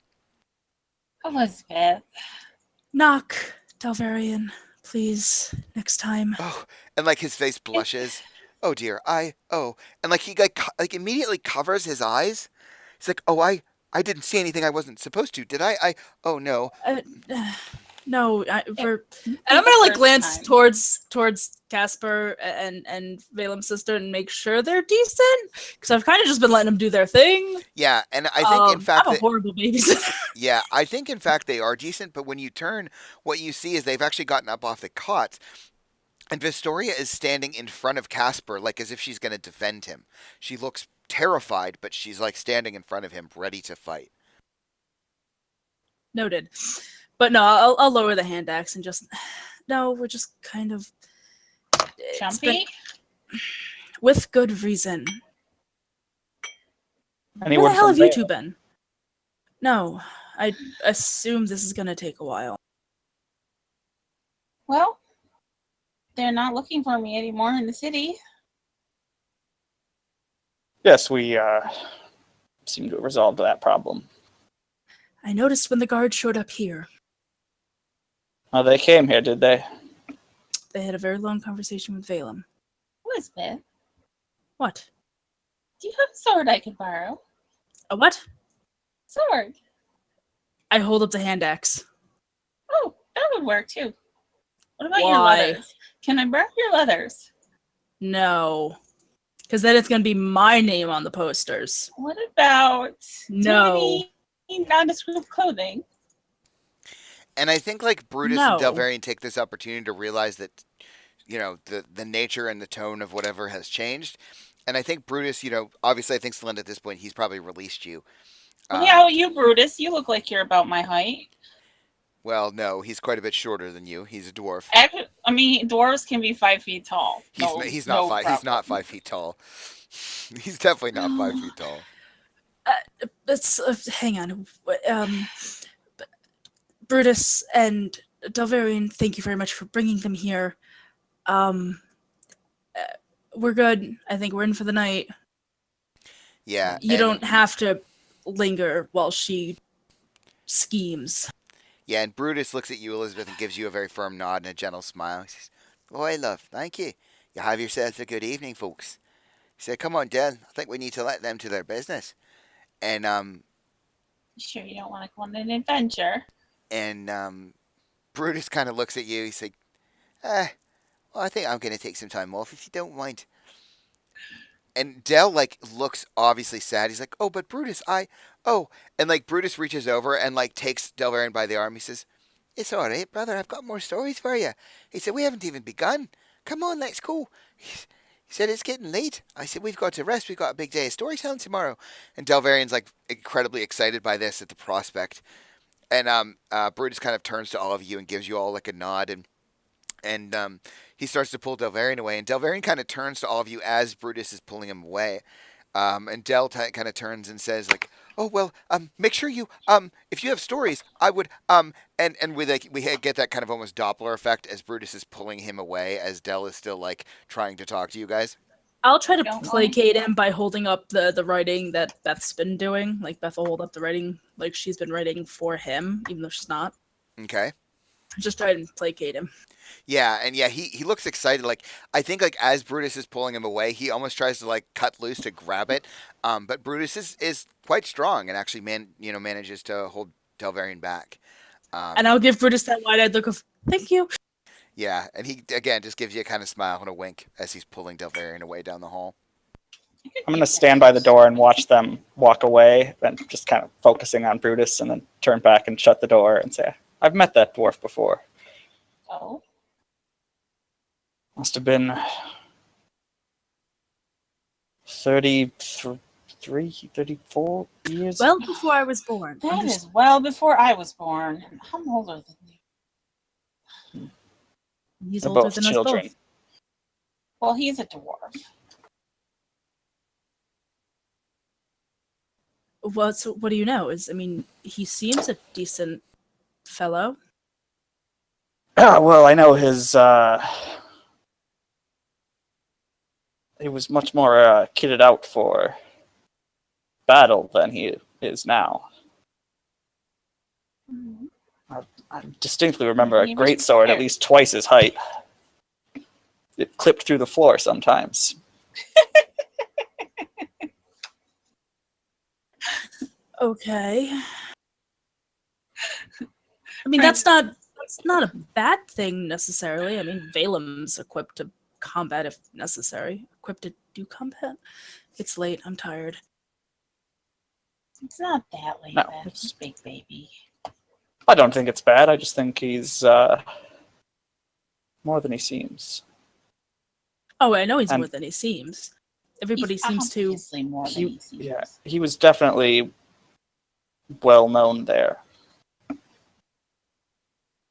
Elizabeth. Knock, Delvarian, please, next time. Oh, and his face blushes. "Oh dear, and he immediately covers his eyes. He's "Oh, I didn't see anything I wasn't supposed to, did I? Oh no." No, we're. And Be I'm the gonna like first glance time. towards Casper and Valem's sister and make sure they're decent because I've kind of just been letting them do their thing. Yeah, and I think in fact I'm a that horrible babysitter. yeah, I think in fact they are decent, but when you turn, what you see is they've actually gotten up off the cot, and Vistoria is standing in front of Casper, like as if she's going to defend him. She looks terrified, but she's like standing in front of him, ready to fight. Noted. But no, I'll lower the hand axe and just. No, we're just kind of. it's been- Jumpy? with good reason. Any Where word the hell from have you Vale? two been? No, I assume this is gonna take a while. Well, they're not looking for me anymore in the city. Yes, we seem to have resolved that problem. I noticed when the guards showed up here, Oh, they came here, did they? they had a very long conversation with Valem. Elizabeth, What? do you have a sword I could borrow? A what? Sword. I hold up the hand axe. Oh, that would work too. What about your Why? leathers? Can I borrow your leathers? No. Because then it's going to be my name on the posters. What about No. any nondescript clothing? And I think like Brutus No. and Delvarian take this opportunity to realize that, you know, the nature and the tone of whatever has changed. And I think Brutus, you know, obviously I think Celinda at this point, he's probably released you. Well, how are you, Brutus? You look like you're about my height. Well, no, he's quite a bit shorter than you. He's a dwarf. Actually, I mean, dwarves can be 5 feet tall. He's not no 5 feet tall. He's definitely not 5 feet tall. Let's hang on. Brutus and Delvarian, thank you very much for bringing them here. We're good. I think we're in for the night. Yeah. You and- don't have to linger while she schemes. Yeah, and Brutus looks at you, Elizabeth, and gives you a very firm nod and a gentle smile. He says, "Oh, I love, thank you. You have yourselves a good evening, folks." He said, "Come on, Del. I think we need to let them to their business." And You sure you don't want to go on an adventure? Brutus kind of looks at you. He's like, well, I think I'm going to take some time off if you don't mind. And Del like looks obviously sad. He's like, "Oh, but Brutus, and like Brutus reaches over and like takes Delvarian by the arm. He says, "It's all right, brother. I've got more stories for you." He said, "We haven't even begun. Come on, let's go." He said, "It's getting late." I said, "We've got to rest. We've got a big day of storytelling tomorrow." And Delvarian's like incredibly excited by this at the prospect. And Brutus kind of turns to all of you and gives you all like a nod, and he starts to pull Delvarian away, and Delvarian kind of turns to all of you as Brutus is pulling him away. And Del kind of turns and says like, "Oh well, make sure you if you have stories, I would and we get that kind of almost Doppler effect as Brutus is pulling him away as Del is still like trying to talk to you guys." I'll try to Don't want- placate him by holding up the writing that Beth's been doing. Like Beth will hold up the writing like she's been writing for him, even though she's not. Okay. Just try and placate him. Yeah, and yeah, he looks excited. Like I think like as Brutus is pulling him away, he almost tries to like cut loose to grab it. But Brutus is quite strong and actually manages to hold Delvarian back. And I'll give Brutus that wide-eyed look of thank you. Yeah, and he again just gives you a kind of smile and a wink as he's pulling Delvarian away down the hall. I'm going to stand by the door and watch them walk away, and just kind of focusing on Brutus, and then turn back and shut the door and say, "I've met that dwarf before. Oh, Must have been 33, 34 years." Well, before I was born. that is well before I was born. I'm older than you. He's They're older both than us children. both. Well, he's a dwarf. What do you know? He seems a decent fellow. Well, I know his. He was much more kitted out for battle than he is now. I distinctly remember a He was great sword at prepared. least twice his height. It clipped through the floor sometimes. Okay. That's not It's not a bad thing necessarily. I mean, Valem's equipped to combat if necessary. Equipped to do combat. It's late. I'm tired. It's not that late, No, then. it's- Big baby. I don't think it's bad. I just think he's more than he seems. Oh, I know he's And- more than he seems. Everybody He's seems to. obviously more than He, he seems. yeah, he was definitely well known there,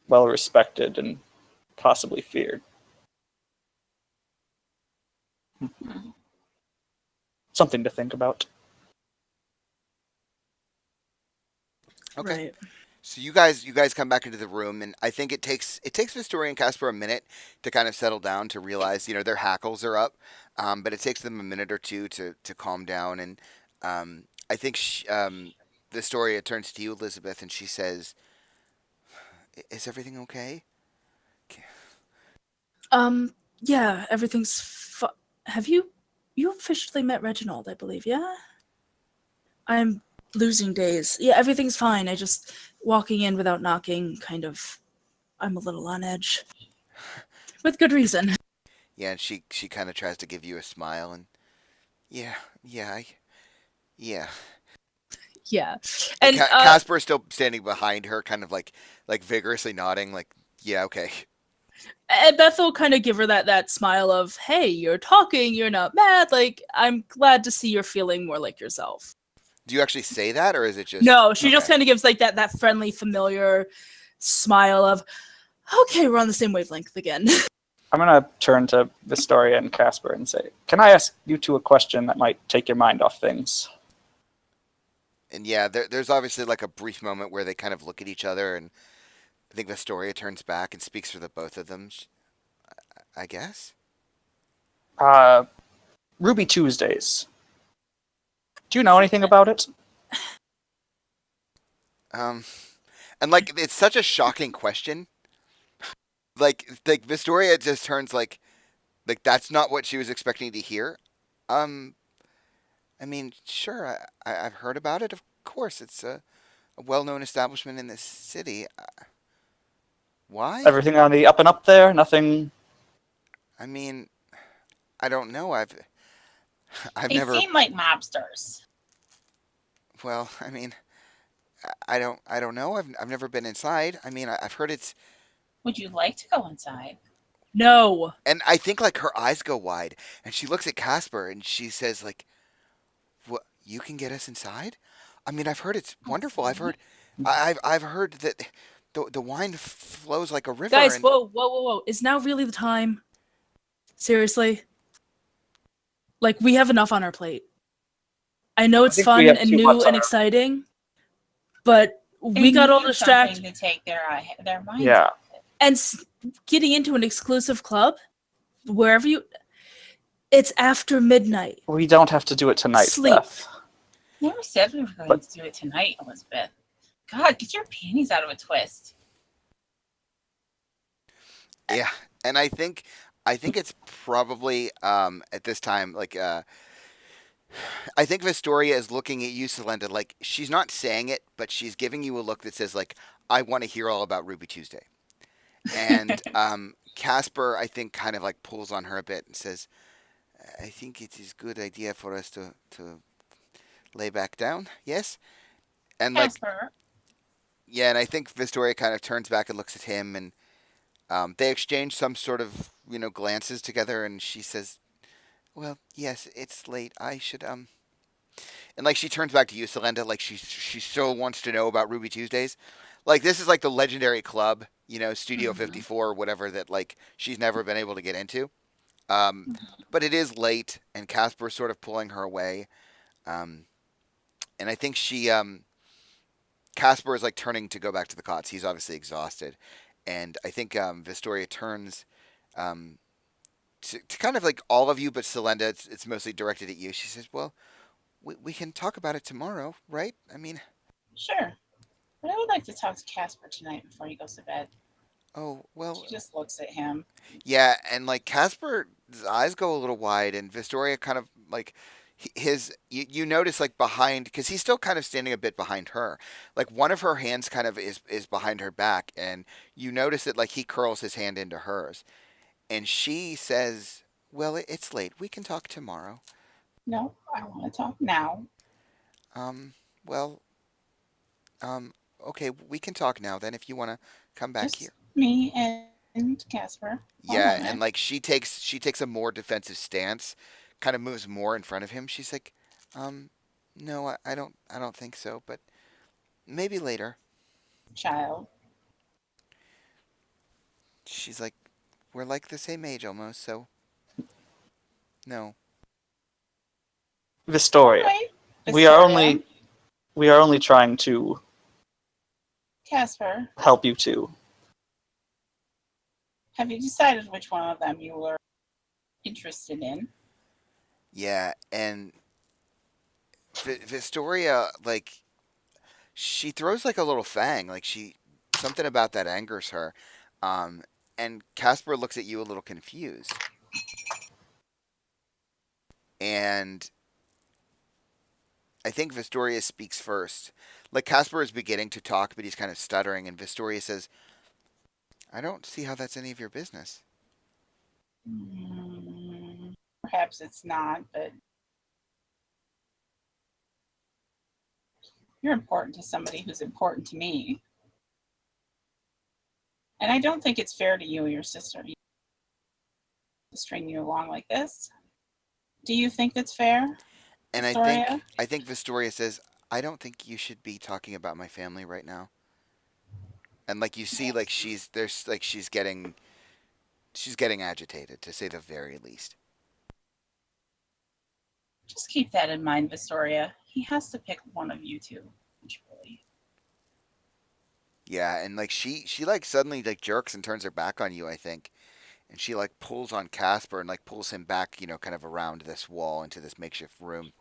well respected, and possibly feared. Something to think about. Okay. Right. So you guys come back into the room, and I think it takes Vistoria and Casper a minute to kind of settle down, to realize, you know, their hackles are up, but it takes them a minute or two to calm down. And I think Vistoria turns to you, Elizabeth, and she says, "Is everything okay?" Yeah, everything's. Have you officially met Reginald? I believe. Yeah. I'm losing days. Yeah, everything's fine. I just walking in without knocking. Kind of. I'm a little on edge. With good reason. Yeah, and she kind of tries to give you a smile, and yeah. Yeah. And And Casper is still standing behind her, kind of like vigorously nodding, like, yeah, okay. And Beth will kind of give her that smile of, hey, you're talking, you're not mad. Like, I'm glad to see you're feeling more like yourself. Do you actually say that, or is it just No, she just okay. kind of gives like that friendly, familiar smile of, okay, we're on the same wavelength again. I'm gonna turn to Vistoria and Casper and say, "Can I ask you two a question that might take your mind off things?" And yeah, there's obviously like a brief moment where they kind of look at each other, and I think Vistoria turns back and speaks for the both of them. I guess. Ruby Tuesdays. Do you know anything about it? And like it's such a shocking question. Like Vistoria just turns like that's not what she was expecting to hear. I mean, sure, I've heard about it. Of course, it's a well-known establishment in this city. Why? Everything on the up and up there? Nothing. I mean, I don't know. I've They never. seem like mobsters. Well, I mean, I don't know. I've never been inside. I mean, I've heard it's. Would you like to go inside? No. And I think like her eyes go wide, and she looks at Casper and she says like, "What? You can get us inside? I mean, I've heard it's wonderful. I've heard that the wine flows like a river." Guys, and, whoa. Is now really the time? Seriously? Like, we have enough on our plate. I know it's think fun we have and too new much on and our- exciting, but we They got all need distracted. something to take their minds Yeah. off it. And getting into an exclusive club, wherever you. It's after midnight. We don't have to do it tonight, Sleep. Beth. Never said we were going But- to do it tonight, Elizabeth. God, get your panties out of a twist. yeah, and I think it's probably at this time like I think Vistoria is looking at you, Celenda, like she's not saying it, but she's giving you a look that says like, I want to hear all about Ruby Tuesday. And Casper, I think, kind of like pulls on her a bit and says, I think it is a good idea for us to lay back down. Yes? And like, Casper, yeah, and I think Vistoria kind of turns back and looks at him, and they exchange some sort of, glances together, and she says, well, yes, it's late. I should, and like she turns back to you, Celenda, like she so wants to know about Ruby Tuesdays. Like this is like the legendary club, Studio 54 or whatever that like she's never been able to get into. But it is late, and Casper's sort of pulling her away. And I think Casper is like turning to go back to the cots. He's obviously exhausted. And I think Vistoria turns to kind of like all of you, but Celenda, it's mostly directed at you. She says, well, we can talk about it tomorrow, right? I mean... sure. But I would like to talk to Casper tonight before he goes to bed. Oh, well... She just looks at him. Yeah, and like Casper's eyes go a little wide, and Vistoria kind of like... you notice like behind, because he's still kind of standing a bit behind her, like one of her hands kind of is behind her back, and you notice that like he curls his hand into hers, and she says, well, it's late, we can talk tomorrow. No, I want to talk now. Well, okay, we can talk now then if you want to come back Just here. me and Casper. Yeah, moment. and like she takes a more defensive stance, kind of moves more in front of him. She's like, no, I don't think so, but maybe later. Child. She's like, we're like the same age almost, so no. Vistoria, Right. we are Vistoria. only trying to Casper, help you too. have you decided which one of them you were interested in? Yeah, and Vistoria, like, she throws like a little fang, like something about that angers her. And Casper looks at you a little confused. And I think Vistoria speaks first. Like Casper is beginning to talk, but he's kind of stuttering, and Vistoria says, I don't see how that's any of your business. Perhaps it's not, but you're important to somebody who's important to me. And I don't think it's fair to you or your sister to string you along like this. Do you think it's fair? And Vistoria? I think Vistoria says, I don't think you should be talking about my family right now. And like you see, like she's getting agitated, to say the very least. Just keep that in mind, Vistoria. He has to pick one of you two, eventually. Yeah, and like she like suddenly like jerks and turns her back on you, I think. And she like pulls on Casper and like pulls him back, kind of around this wall into this makeshift room.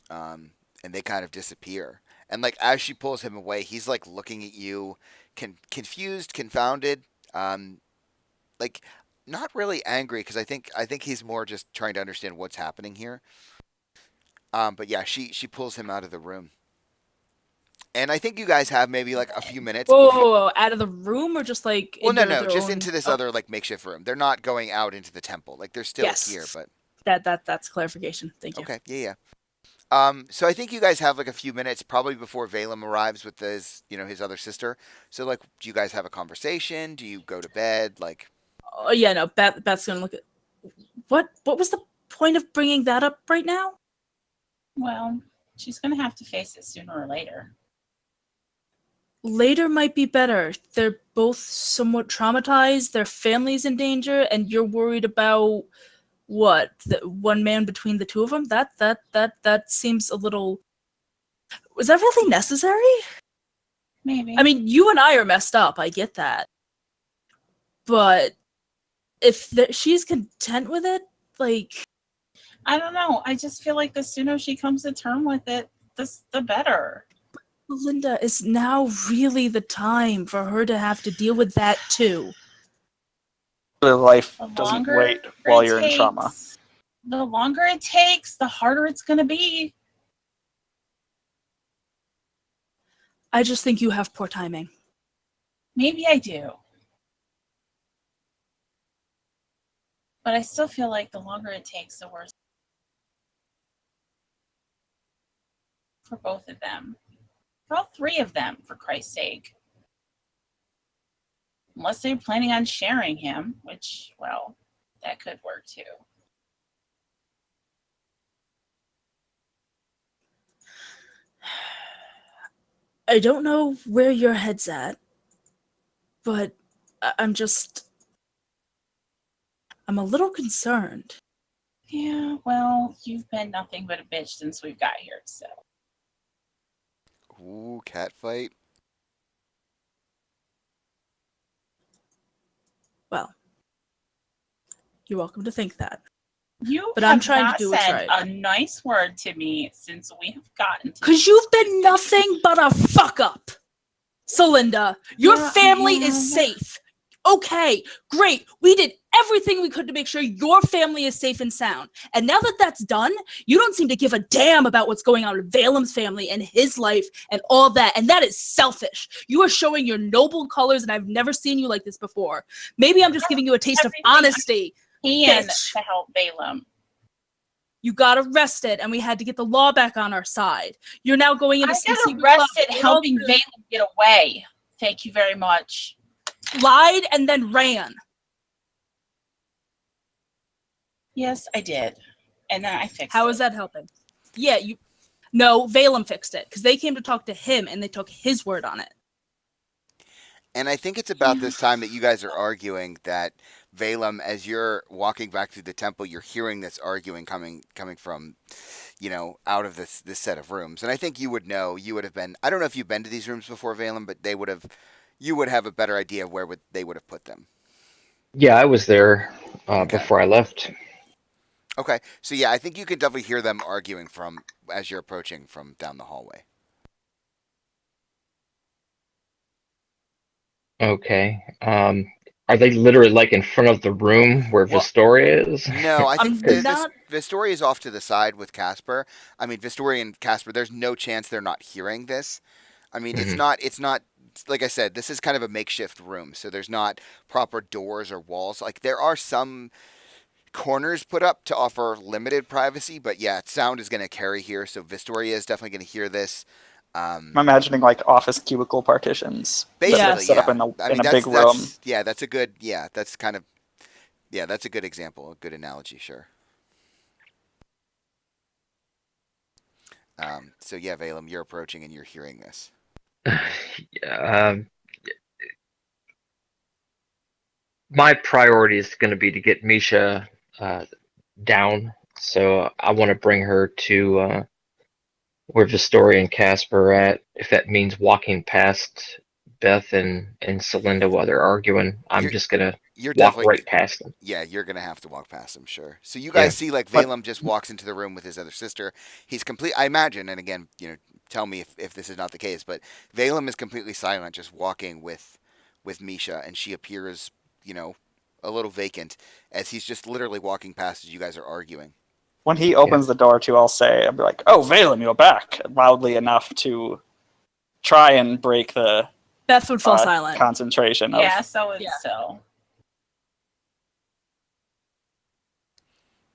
And they kind of disappear. And like as she pulls him away, he's like looking at you, confused, confounded, like not really angry, because I think he's more just trying to understand what's happening here. But yeah, she pulls him out of the room. And I think you guys have maybe like a few minutes. Whoa, out of the room or just like Well, into no, their just own- into this Oh, other like makeshift room. They're not going out into the temple. Like they're still Yes. here, but that's clarification. Thank you. okay, yeah. So I think you guys have like a few minutes, probably before Valem arrives with his other sister. So like, do you guys have a conversation? Do you go to bed? Like, Oh yeah, no. Beth's gonna look at what was the point of bringing that up right now? Well, she's going to have to face it sooner or later. Later might be better. They're both somewhat traumatized. Their family's in danger, and you're worried about what? The one man between the two of them? That seems a little. Was that really necessary? Maybe. I mean, you and I are messed up. I get that, but if she's content with it, like. I don't know. I just feel like the sooner she comes to terms with it, the better. Linda, is now really the time for her to have to deal with that too? The life The doesn't longer wait while it you're in trauma. takes- The longer it takes, the harder it's going to be. I just think you have poor timing. Maybe I do. But I still feel like the longer it takes, the worse for both of them. For all three of them, for Christ's sake. Unless they're planning on sharing him, which, well, that could work too. I don't know where your head's at, but I'm a little concerned. Yeah, well, you've been nothing but a bitch since we've got here, so. ooh, cat fight. Well, you're welcome to think that. You But have I'm trying to not do what's said right. a nice word to me since we have gotten to Because you've been nothing but a fuck up. So, Linda, your Yeah, family I is have. safe. Okay, great. We did everything we could to make sure your family is safe and sound. And now that that's done, you don't seem to give a damn about what's going on with Valem's family and his life and all that. And that is selfish. You are showing your noble colors, and I've never seen you like this before. Maybe I'm just giving you a taste of Everything honesty. And Bitch. to help Balaam. You got arrested, and we had to get the law back on our side. You're now going into I some got secret club arrested with all helping the- Balaam get away. Thank you very much. lied and then ran. Yes, I did. And then I fixed How it. is that helping? Yeah, you. No, Valem fixed it because they came to talk to him and they took his word on it. And I think it's about this time that you guys are arguing that Valem, as you're walking back through the temple, you're hearing this arguing coming from, out of this set of rooms. And I think you would know. You would have been. I don't know if you've been to these rooms before, Valem, but they would have. You would have a better idea of where they would have put them. Yeah, I was there Okay. before I left. Okay, so yeah, I think you can definitely hear them arguing from as you're approaching from down the hallway. Okay. Are they literally like in front of the room where Well, Vistoria is? No, I think I'm not- Vistoria is off to the side with Casper. I mean, Vistoria and Casper, there's no chance they're not hearing this. I mean, it's not, like I said, this is kind of a makeshift room, so there's not proper doors or walls. Like, there are some corners put up to offer limited privacy, but yeah, sound is going to carry here, so Vistoria is definitely going to hear this. I'm imagining like office cubicle partitions. Basically, set yeah. up in, I mean, a big room. that's a good, that's kind of, that's a good example, a good analogy, sure. So yeah, Valem, you're approaching and you're hearing this. My priority is going to be to get Misha down, so I want to bring her to where Vistoria and Casper are at. If that means walking past Beth and Celinda while they're arguing, I'm just gonna You're walk definitely right past them. Yeah, you're gonna have to walk past him, sure. So you guys see, like, Valem just walks into the room with his other sister. He's I imagine, and again, tell me if this is not the case, but Valem is completely silent, just walking with Misha, and she appears, a little vacant as he's just literally walking past as you guys are arguing. When he opens the door too, I'll be like, "Oh, Valem, you're back!" loudly enough to try and break the Beth would fall silent. concentration. Yeah, so Yeah. so.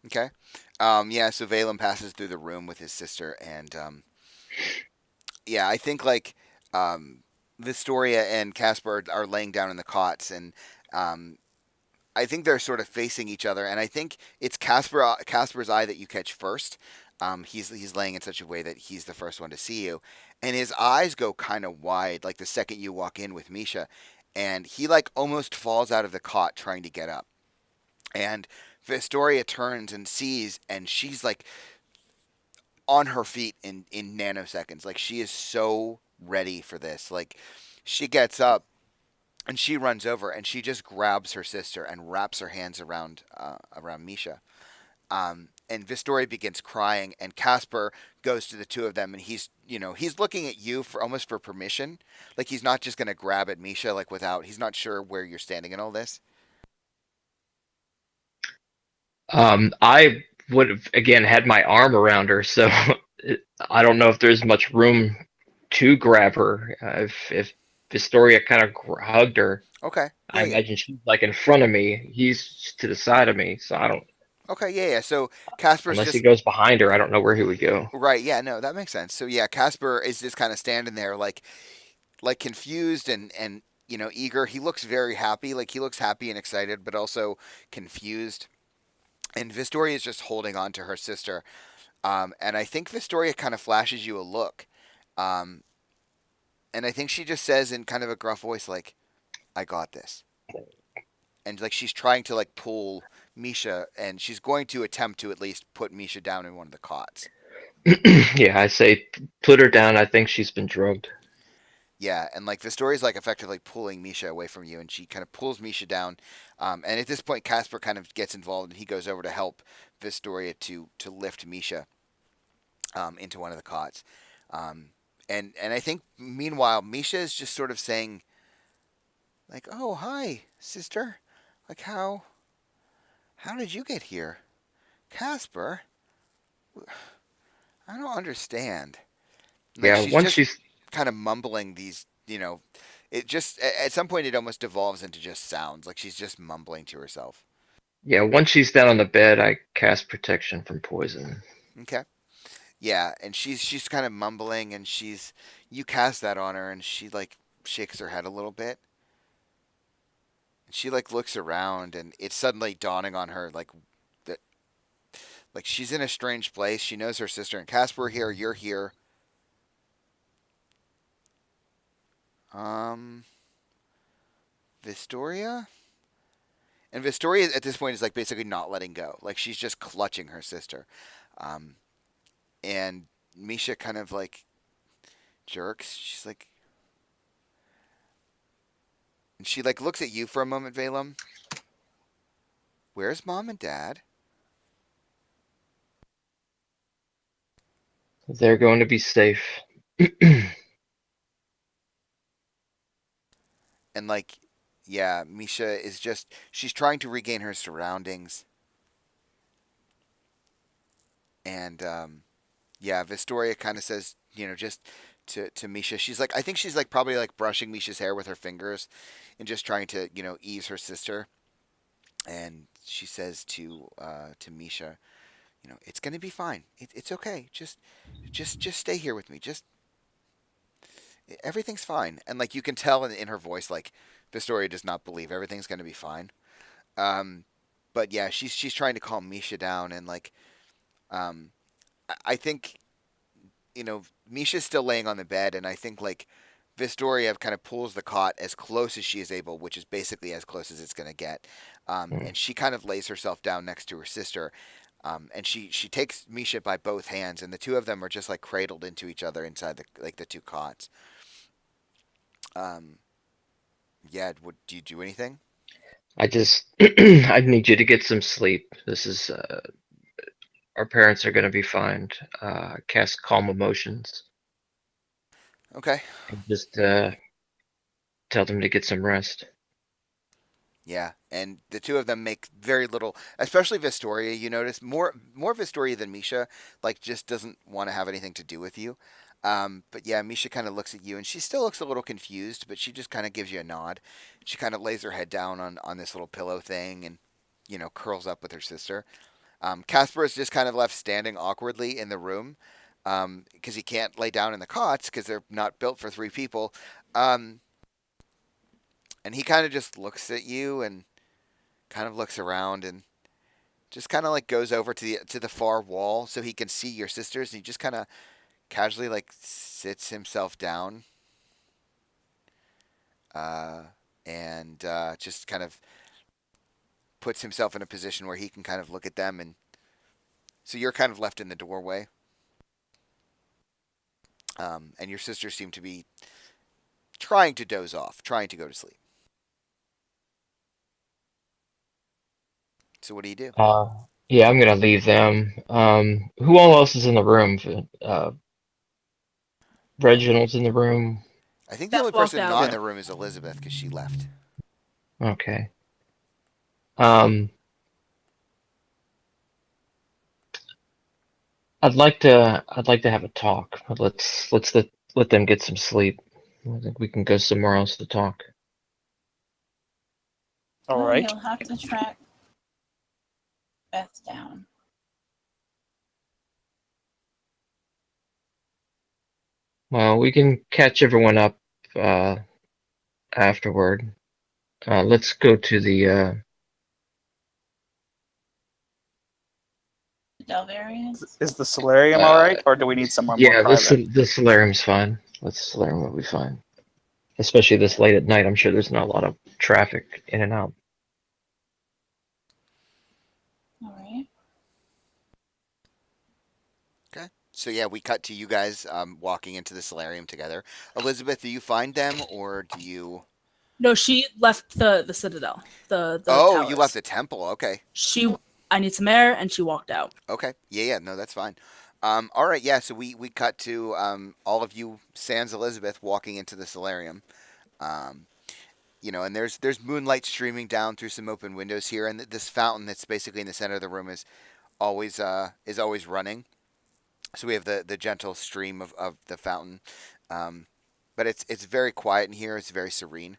Okay. So Valem passes through the room with his sister, and I think like Vistoria and Casper are laying down in the cots, and I think they're sort of facing each other, and I think it's Casper's eye that you catch first. He's laying in such a way that he's the first one to see you, and his eyes go kind of wide, like the second you walk in with Misha, and he like almost falls out of the cot trying to get up, and Vistoria turns and sees, and she's like on her feet in nanoseconds. Like, she is so ready for this. Like, she gets up and she runs over and she just grabs her sister and wraps her hands around Misha. And Vistoria begins crying, and Casper goes to the two of them, and he's looking at you for almost for permission. Like, he's not just gonna grab at Misha he's not sure where you're standing in all this. I would have again had my arm around her, so I don't know if there's much room to grab her. If Vistoria kind of hugged her, Okay. I imagine she's like in front of me. He's to the side of me, so I don't. Okay, yeah. So Casper's Unless just he goes behind her, I don't know where he would go. right. Yeah, no, that makes sense. So yeah, Casper is just kind of standing there, like confused and eager. He looks very happy. Like, he looks happy and excited, but also confused. And Vistoria is just holding on to her sister. And I think Vistoria kind of flashes you a look. And I think she just says in kind of a gruff voice, like, "I got this." And like, she's trying to like pull Misha, and she's going to attempt to at least put Misha down in one of the cots. Yeah, I say put her down. I think she's been drugged. Yeah, and like Vistoria's like effectively pulling Misha away from you, and she kind of pulls Misha down. And at this point, Casper kind of gets involved, and he goes over to help Vistoria to lift Misha into one of the cots. And I think meanwhile, Misha is just sort of saying, like, "Oh, hi, sister. Like, how How did you get here? Casper? I don't understand. Like, Yeah, she's once just she's kind of mumbling these, it just, at some point it almost devolves into just sounds. Like she's just mumbling to herself. once she's down on the bed, I cast protection from poison. Okay. Yeah, and she's kind of mumbling, and you cast that on her, and she like shakes her head a little bit. And she like looks around, and it's suddenly dawning on her that like she's in a strange place. She knows her sister and Casper are here. You're here. Vistoria? And Vistoria at this point is like basically not letting go. Like she's just clutching her sister. And Misha kind of like jerks. She's like, and she like looks at you for a moment, Valem. Where's mom and dad? They're going to be safe. And like, yeah, Misha is she's trying to regain her surroundings. And yeah, Vistoria kind of says, just to Misha, she's like, I think she's like probably like brushing Misha's hair with her fingers and just trying to, ease her sister. And she says to Misha, it's gonna be fine. It's okay. Just stay here with me. Everything's fine. And like you can tell in her voice, like Vistoria does not believe everything's gonna be fine. But yeah, she's trying to calm Misha down, and like, I think, Misha's still laying on the bed, and I think like Vistoria kind of pulls the cot as close as she is able, which is basically as close as it's gonna get. And she kind of lays herself down next to her sister. And she takes Misha by both hands, and the two of them are just like cradled into each other inside the two cots. Yeah, do you do anything? I just, I need you to get some sleep. This is, our parents are going to be fine. Cast calm emotions. Okay. And just, tell them to get some rest. Yeah, and the two of them make very little, especially Vistoria. You notice more Vistoria than Misha. Like, just doesn't want to have anything to do with you. But yeah, Misha kind of looks at you, and she still looks a little confused, but she just kind of gives you a nod. She kind of lays her head down on this little pillow thing, and curls up with her sister. Casper is just kind of left standing awkwardly in the room because he can't lay down in the cots because they're not built for three people. And he kind of just looks at you and kind of looks around and just kind of like goes over to the far wall so he can see your sisters. And he just kind of casually like sits himself down, and just kind of puts himself in a position where he can kind of look at them. And so you're kind of left in the doorway, and your sisters seem to be trying to doze off, trying to go to sleep. So what do you do? Yeah, I'm gonna leave them. Who all else is in the room? Reginald's in the room. I think the Beth only person walked out. not in the room is Elizabeth because she left. Okay. I'd like to have a talk. Let them get some sleep. I think we can go somewhere else to talk. All Well, right. He'll have to track Beth down. Well, we can catch everyone up afterward. Let's go to the Delvarius. Is the solarium all right, or do we need somewhere more yeah, private? the solarium's fine. The solarium will be fine. Especially this late at night. I'm sure there's not a lot of traffic in and out. All right. Okay. So yeah, we cut to you guys walking into the solarium together. Elizabeth, do you find them or do you? No, she left the citadel. The Oh, you towers. left the temple. Okay. I need some air, and she walked out. Okay. Yeah. No, that's fine. All right. Yeah. So we cut to all of you, sans Elizabeth, walking into the solarium. you know, and there's moonlight streaming down through some open windows here, and this fountain that's basically in the center of the room is always running. So we have the gentle stream of the fountain, but it's very quiet in here. It's very serene.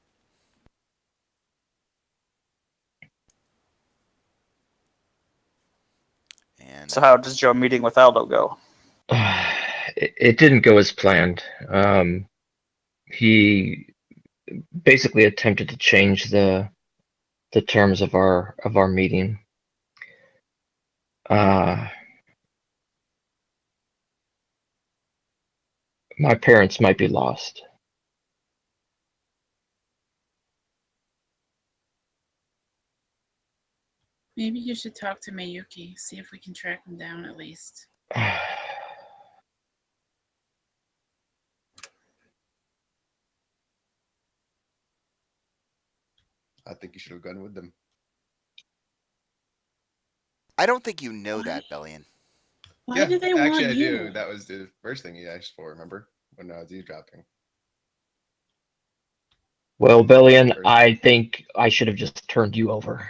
And So how does your meeting with Aldo go? It didn't go as planned. He basically attempted to change the terms of our meeting. My parents might be lost. Maybe you should talk to Mayuki, see if we can track him down at least. I think you should have gone with them. I don't think you know Why? that, Bellion. Why do they actually, want I you? do. That was the first thing you asked for. Remember when I was eavesdropping? Well, Bellion, I think I should have just turned you over.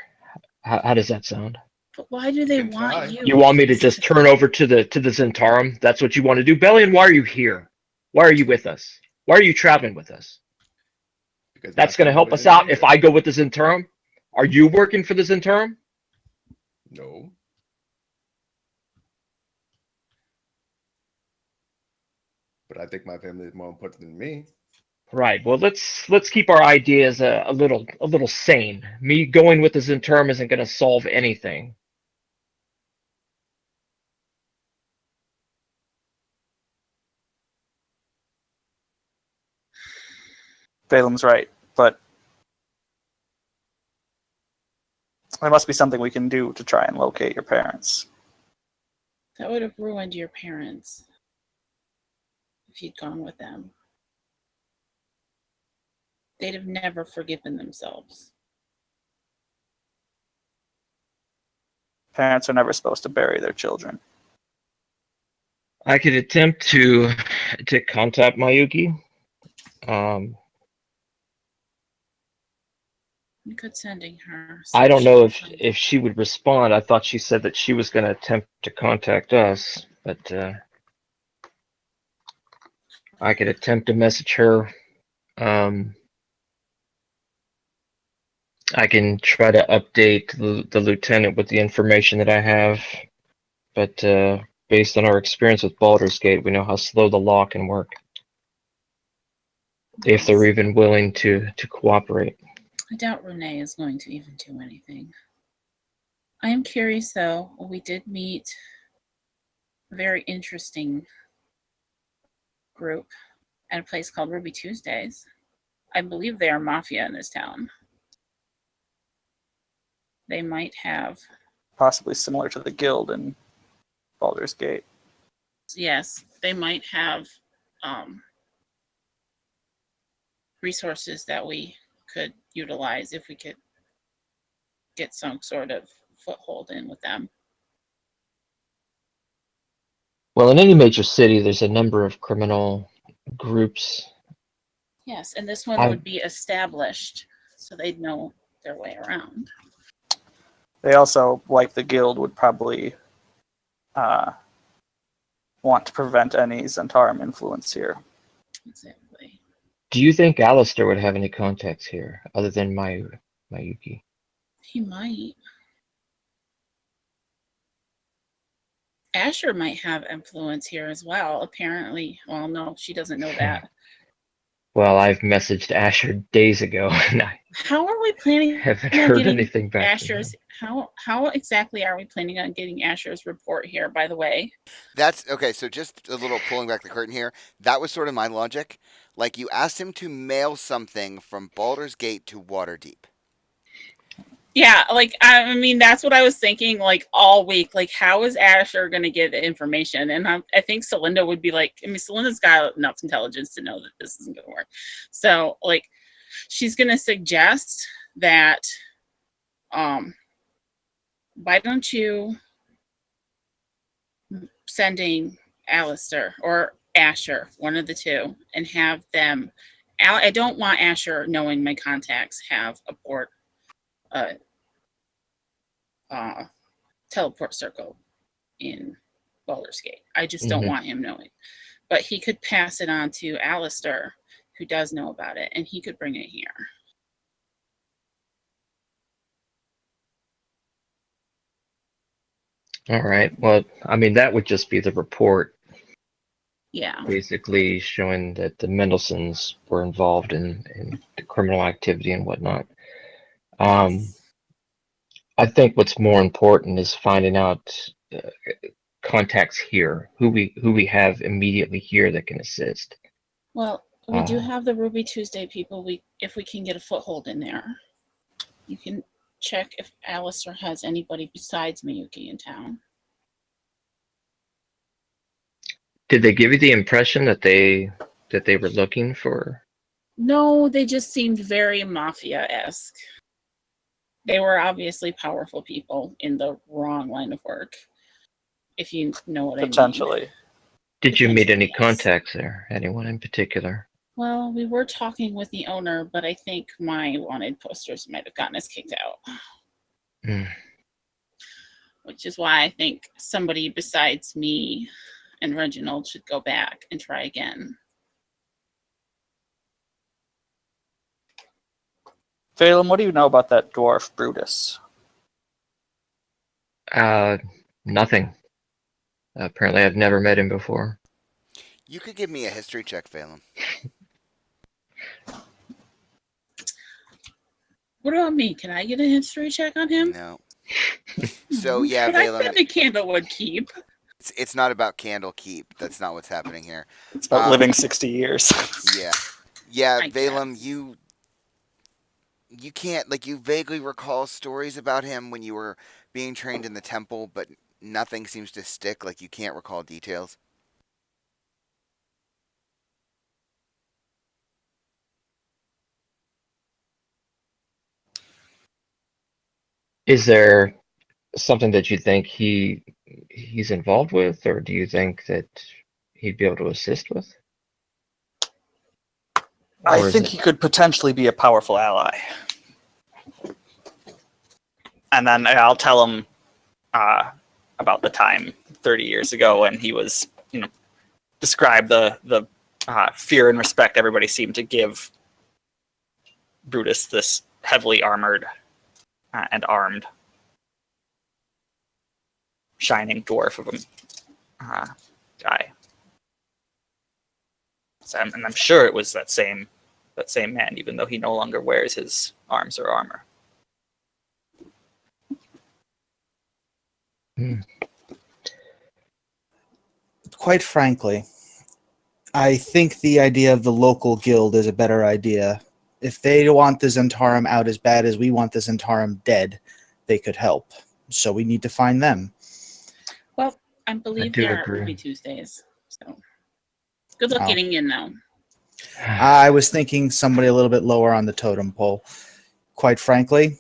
How does that sound? But why do they can want try. you? You want me to just turn over to the Zentarum? That's what you want to do, Bellion? Why are you here? Why are you with us? Why are you traveling with us? Because That's my going to family help was us in out danger. if I go with the Zentarum. Are you working for the Zentarum? No. But I think my family is more important than me. Right. Well, let's keep our ideas a little sane. Me going with the Zentarum isn't going to solve anything. Balaam's right, but there must be something we can do to try and locate your parents. That would have ruined your parents if you'd gone with them. They'd have never forgiven themselves. Parents are never supposed to bury their children. I could attempt to contact Mayuki. You could sending her. I don't know see if she would respond. I thought she said that she was going to attempt to contact us, but I could attempt to message her. I can try to update the lieutenant with the information that I have, but based on our experience with Baldur's Gate, we know how slow the law can work. If they're even willing to cooperate. I doubt Renee is going to even do anything. I am curious, though. We did meet a very interesting group at a place called Ruby Tuesdays. I believe they are mafia in this town. They might have, Possibly similar to the guild in Baldur's Gate. yes, they might have resources that we could utilize if we could get some sort of foothold in with them. Well, in any major city, there's a number of criminal groups. Yes, and this one I- would be established, so they'd know their way around. They also, like the guild, would probably want to prevent any Zentarum influence here. Exactly. Do you think Alistair would have any contacts here other than Mayuki? He might. Asher might have influence here as well, apparently. Well, no, she doesn't know that. Well, I've messaged Asher days ago, and I How are we planning haven't on heard getting anything back. Asher's? How exactly are we planning on getting Asher's report here? By the way, That's okay. So just a little pulling back the curtain here. That was sort of my logic. Like you asked him to mail something from Baldur's Gate to Waterdeep. yeah, like I mean that's what I was thinking like all week. Like, how is Asher going to get the information? And I think Celinda would be like, I mean, Celinda's got enough intelligence to know that this isn't going to work. So like, she's going to suggest that, why don't you sending Alistair or Asher, one of the two, and have them I don't want Asher knowing my contacts have a port, teleport circle in Baldur's Gate. I just don't Mhm. want him knowing. But he could pass it on to Alistair, who does know about it, and he could bring it here. All right. Well, I mean, that would just be the report, Yeah. basically showing that the Mendelssohns were involved in the criminal activity and whatnot. I think what's more important is finding out contacts here, who we have immediately here that can assist. Well, we do Uh, have the Ruby Tuesday people. If we can get a foothold in there, you can check if Alistair has anybody besides Miyuki in town. Did they give you the impression that they were looking for? No, they just seemed very mafia-esque. They were obviously powerful people in the wrong line of work, if you know what I mean. Potentially. Did you meet any Potentially, yes. contacts there? Anyone in particular? Well, we were talking with the owner, but I think my wanted posters might have gotten us kicked out. Hmm. Which is why I think somebody besides me and Reginald should go back and try again. Phelan, what do you know about that dwarf Brutus? Nothing. Apparently, I've never met him before. You could give me a history check, Phelan. What about me? Can I get a history check on him? No. So yeah, But I've Phelan, been to Candlewood Keep. it's not about Candle Keep. That's not what's happening here. It's about living 60 years. Yeah, I Balaam, guess. you can't, like, you vaguely recall stories about him when you were being trained in the temple, but nothing seems to stick. Like, you can't recall details. Is there something that you think he's involved with, or do you think that he'd be able to assist with? I Or is think it- he could potentially be a powerful ally. And then I'll tell him about the time 30 years ago when he was, describe the fear and respect everybody seemed to give Brutus, this heavily armored and armed shining dwarf of a guy. So, and I'm sure it was that same man, even though he no longer wears his arms or armor. Quite frankly, I think the idea of the local guild is a better idea. If they want the Zentarum out as bad as we want the Zentarum dead, they could help. So we need to find them. Well, I believe do there are agree. Ruby Tuesdays. So good luck Oh. getting in, though. I was thinking somebody a little bit lower on the totem pole. Quite frankly,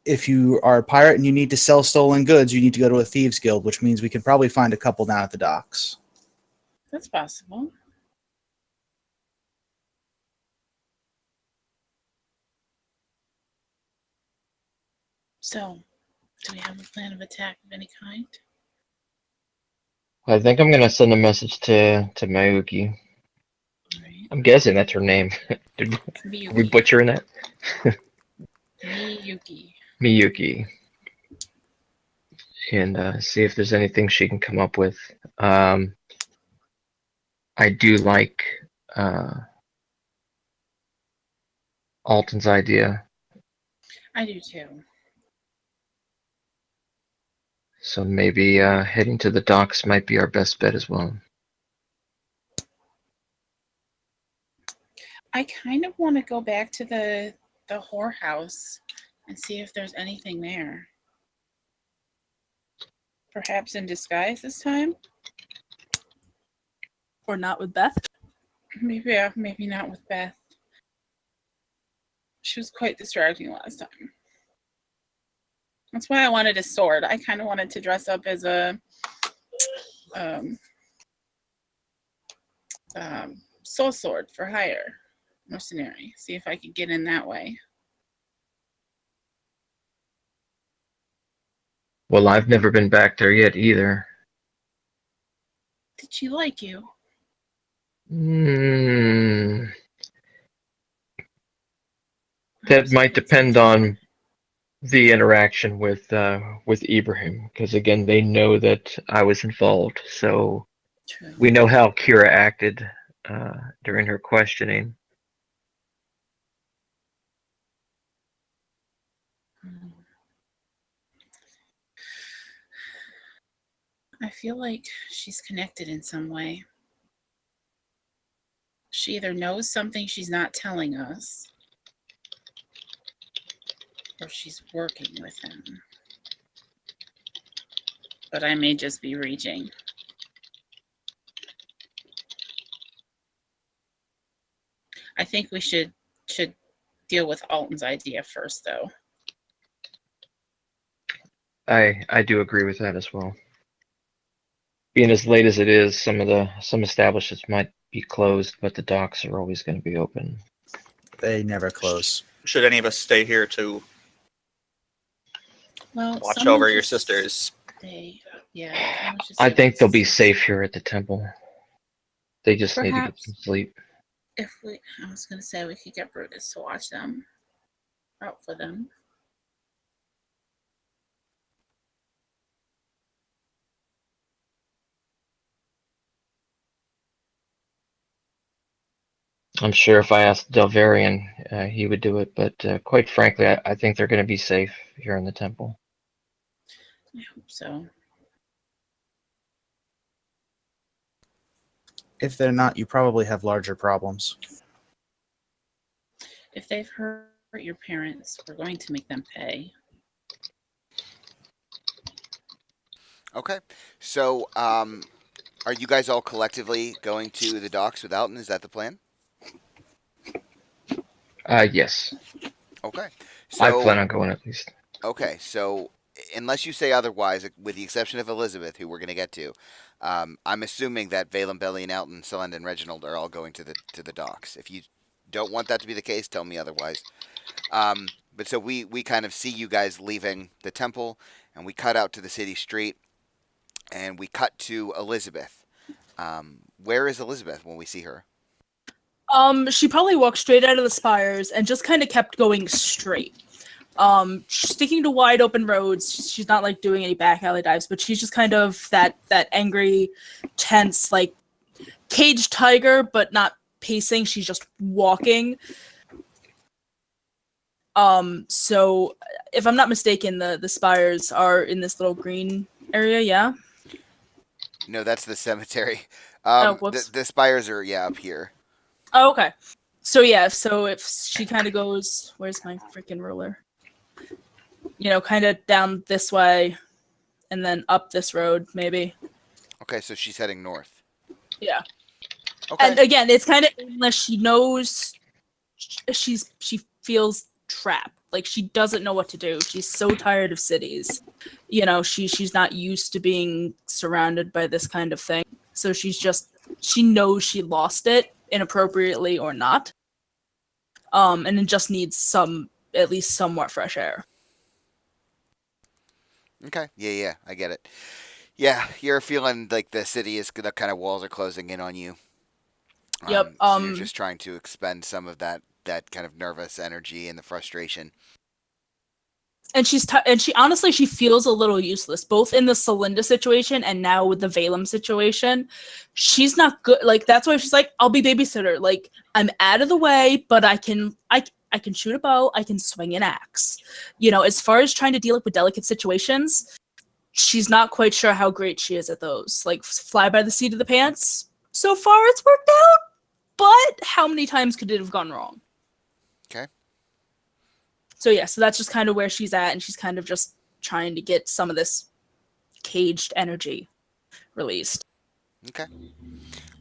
if you are a pirate and you need to sell stolen goods, you need to go to a thieves guild, which means we can probably find a couple down at the docks. That's possible. So, do we have a plan of attack of any kind? I think I'm gonna send a message to Mayuki. All right. I'm guessing that's her name. Are we Miyuki. butchering that? Miyuki. Miyuki. And see if there's anything she can come up with. I do like Alton's idea. I do too. So maybe heading to the docks might be our best bet as well. I kind of want to go back to the whorehouse and see if there's anything there. Perhaps in disguise this time? Or not with Beth? Maybe not with Beth. She was quite distracting last time. That's why I wanted a sword. I kind of wanted to dress up as a soul sword for hire. Mercenary. See if I could get in that way. Well, I've never been back there yet either. Did she like you? That might depend on the interaction with Ibrahim, because again, they know that I was involved, so True. we know how Kira acted during her questioning. I feel like she's connected in some way. She either knows something she's not telling us, or she's working with him. But I may just be reaching. I think we should deal with Alton's idea first, though. I do agree with that as well. Being as late as it is, some establishments might be closed, but the docks are always going to be open. They never close. Should any of us stay here to Well, watch someone over your just sisters? Yeah. someone should I stay think with they'll be sisters. safe here at the temple. They just need to get Perhaps. some sleep. I was gonna say we could get Brutus to watch them, out for them. I'm sure if I asked Delvarian, he would do it, but quite frankly, I think they're going to be safe here in the temple. I hope so. If they're not, you probably have larger problems. If they've hurt your parents, we're going to make them pay. Okay. So, are you guys all collectively going to the docks with Alton? Is that the plan? Yes. Okay. I So, plan on going at least. okay. So, unless you say otherwise, with the exception of Elizabeth, who we're going to get to, I'm assuming that Valen, Belly, and Alton, Celenda, and Reginald are all going to the docks. If you don't want that to be the case, tell me otherwise. But so we kind of see you guys leaving the temple, and we cut out to the city street, and we cut to Elizabeth. Where is Elizabeth when we see her? She probably walked straight out of the spires and just kind of kept going straight. Sticking to wide open roads. She's not like doing any back alley dives, but she's just kind of that angry, tense, like caged tiger, but not pacing. She's just walking. So if I'm not mistaken, the spires are in this little green area, yeah? No, that's the cemetery. Whoops. The spires are up here. Oh, okay. So yeah, so if she kind of goes, where's my freaking ruler? Kind of down this way, and then up this road, maybe. Okay, so she's heading north. Yeah. Okay. And again, it's kind of aimless. She knows she feels trapped. Like she doesn't know what to do. She's so tired of cities. She's not used to being surrounded by this kind of thing. So she knows she lost it, inappropriately or not. And it just needs at least somewhat fresh air. Okay. Yeah, I get it. Yeah, you're feeling like the city is the kind of walls are closing in on you. Yep. So you're just trying to expend some of that kind of nervous energy and the frustration. And she honestly feels a little useless, both in the Celenda situation and now with the Valem situation. She's not good. Like that's why she's like, I'll be babysitter. Like I'm out of the way, but I can shoot a bow. I can swing an axe. As far as trying to deal with delicate situations, she's not quite sure how great she is at those. Like fly by the seat of the pants. So far, it's worked out. But how many times could it have gone wrong? Okay. So yeah, so that's just kind of where she's at, and she's kind of just trying to get some of this caged energy released. Okay.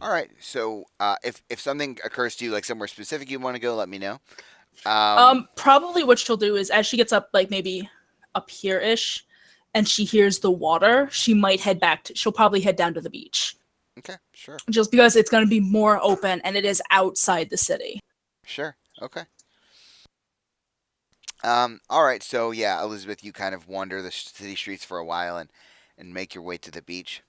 All right. So if something occurs to you, like somewhere specific you want to go, let me know. Probably what she'll do is as she gets up, like maybe up here-ish, and she hears the water, she might she'll probably head down to the beach. Okay, sure. Just because it's going to be more open, and it is outside the city. Sure. Okay. All right. So yeah, Elizabeth, you kind of wander the city streets for a while and make your way to the beach.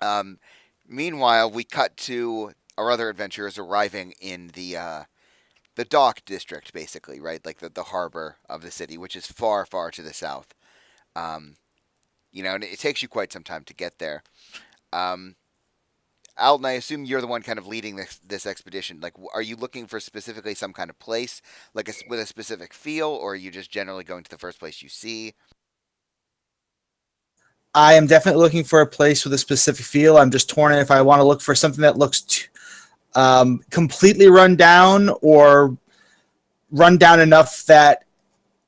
Um, Meanwhile, we cut to our other adventurers arriving in the dock district, basically, right? Like the harbor of the city, which is far, far to the south. Um, and it takes you quite some time to get there. Um, Alton, I assume you're the one kind of leading this expedition. Like, are you looking for specifically some kind of place, like with a specific feel, or are you just generally going to the first place you see? I am definitely looking for a place with a specific feel. I'm just torn if I want to look for something that looks completely run down or run down enough that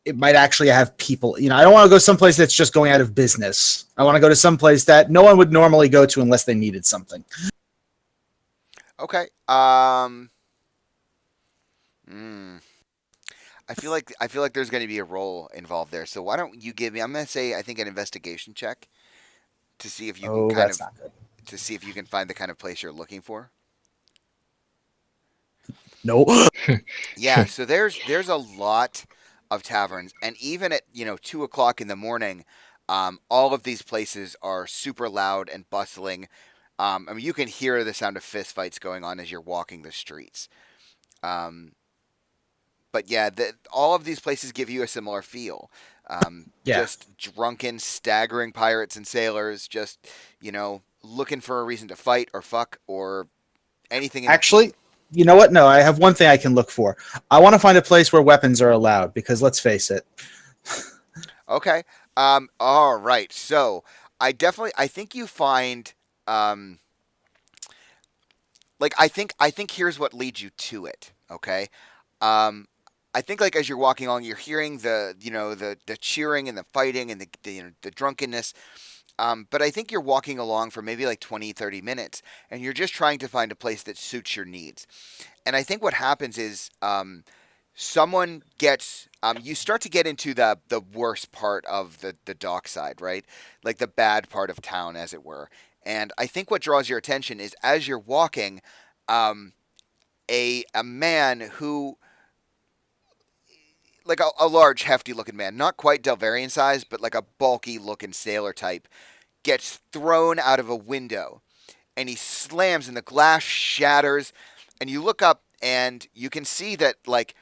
it might actually have people. I don't want to go someplace that's just going out of business. I want to go to someplace that no one would normally go to unless they needed something. Okay. I feel like there's going to be a role involved there. So why don't you give me? I'm going to say I think an investigation check to see if you can kind That's of not good. to see if you can find the kind of place you're looking for. No. Yeah. So there's a lot of taverns, and even at 2 o'clock in the morning, all of these places are super loud and bustling. I mean, you can hear the sound of fistfights going on as you're walking the streets. But yeah, all of these places give you a similar feel. Yeah. Just drunken, staggering pirates and sailors, just looking for a reason to fight or fuck or anything. Actually, you know what? No, I have one thing I can look for. I want to find a place where weapons are allowed because let's face it. Okay. All right. So I think you find, I think here's what leads you to it. Okay. I think like as you're walking along, you're hearing the cheering and the fighting and the drunkenness. But I think you're walking along for maybe like 20, 30 minutes, and you're just trying to find a place that suits your needs. And I think what happens is someone gets you start to get into the worst part of the dockside, right? Like the bad part of town, as it were. And I think what draws your attention is as you're walking, a man who, like a large, hefty looking man, not quite Delvarian size, but like a bulky looking sailor type, gets thrown out of a window, and he slams and the glass shatters, and you look up and you can see that like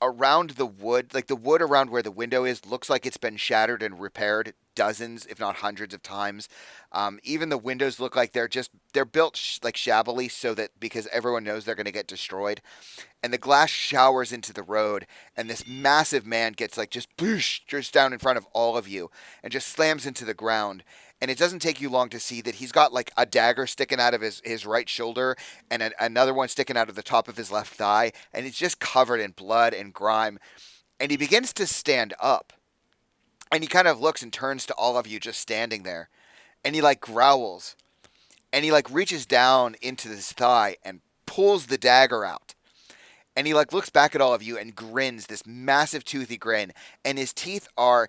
around the wood, like the wood around where the window is, looks like it's been shattered and repaired dozens, if not hundreds of times. Even the windows look like they're built like shabbily so that because everyone knows they're going to get destroyed. And the glass showers into the road, and this massive man gets like just boosh, just down in front of all of you and just slams into the ground. And it doesn't take you long to see that he's got like a dagger sticking out of his right shoulder and another one sticking out of the top of his left thigh. And he's just covered in blood and grime. And he begins to stand up. And he kind of looks and turns to all of you just standing there. And he like growls. And he like reaches down into his thigh and pulls the dagger out. And he like looks back at all of you and grins, this massive toothy grin. And his teeth are...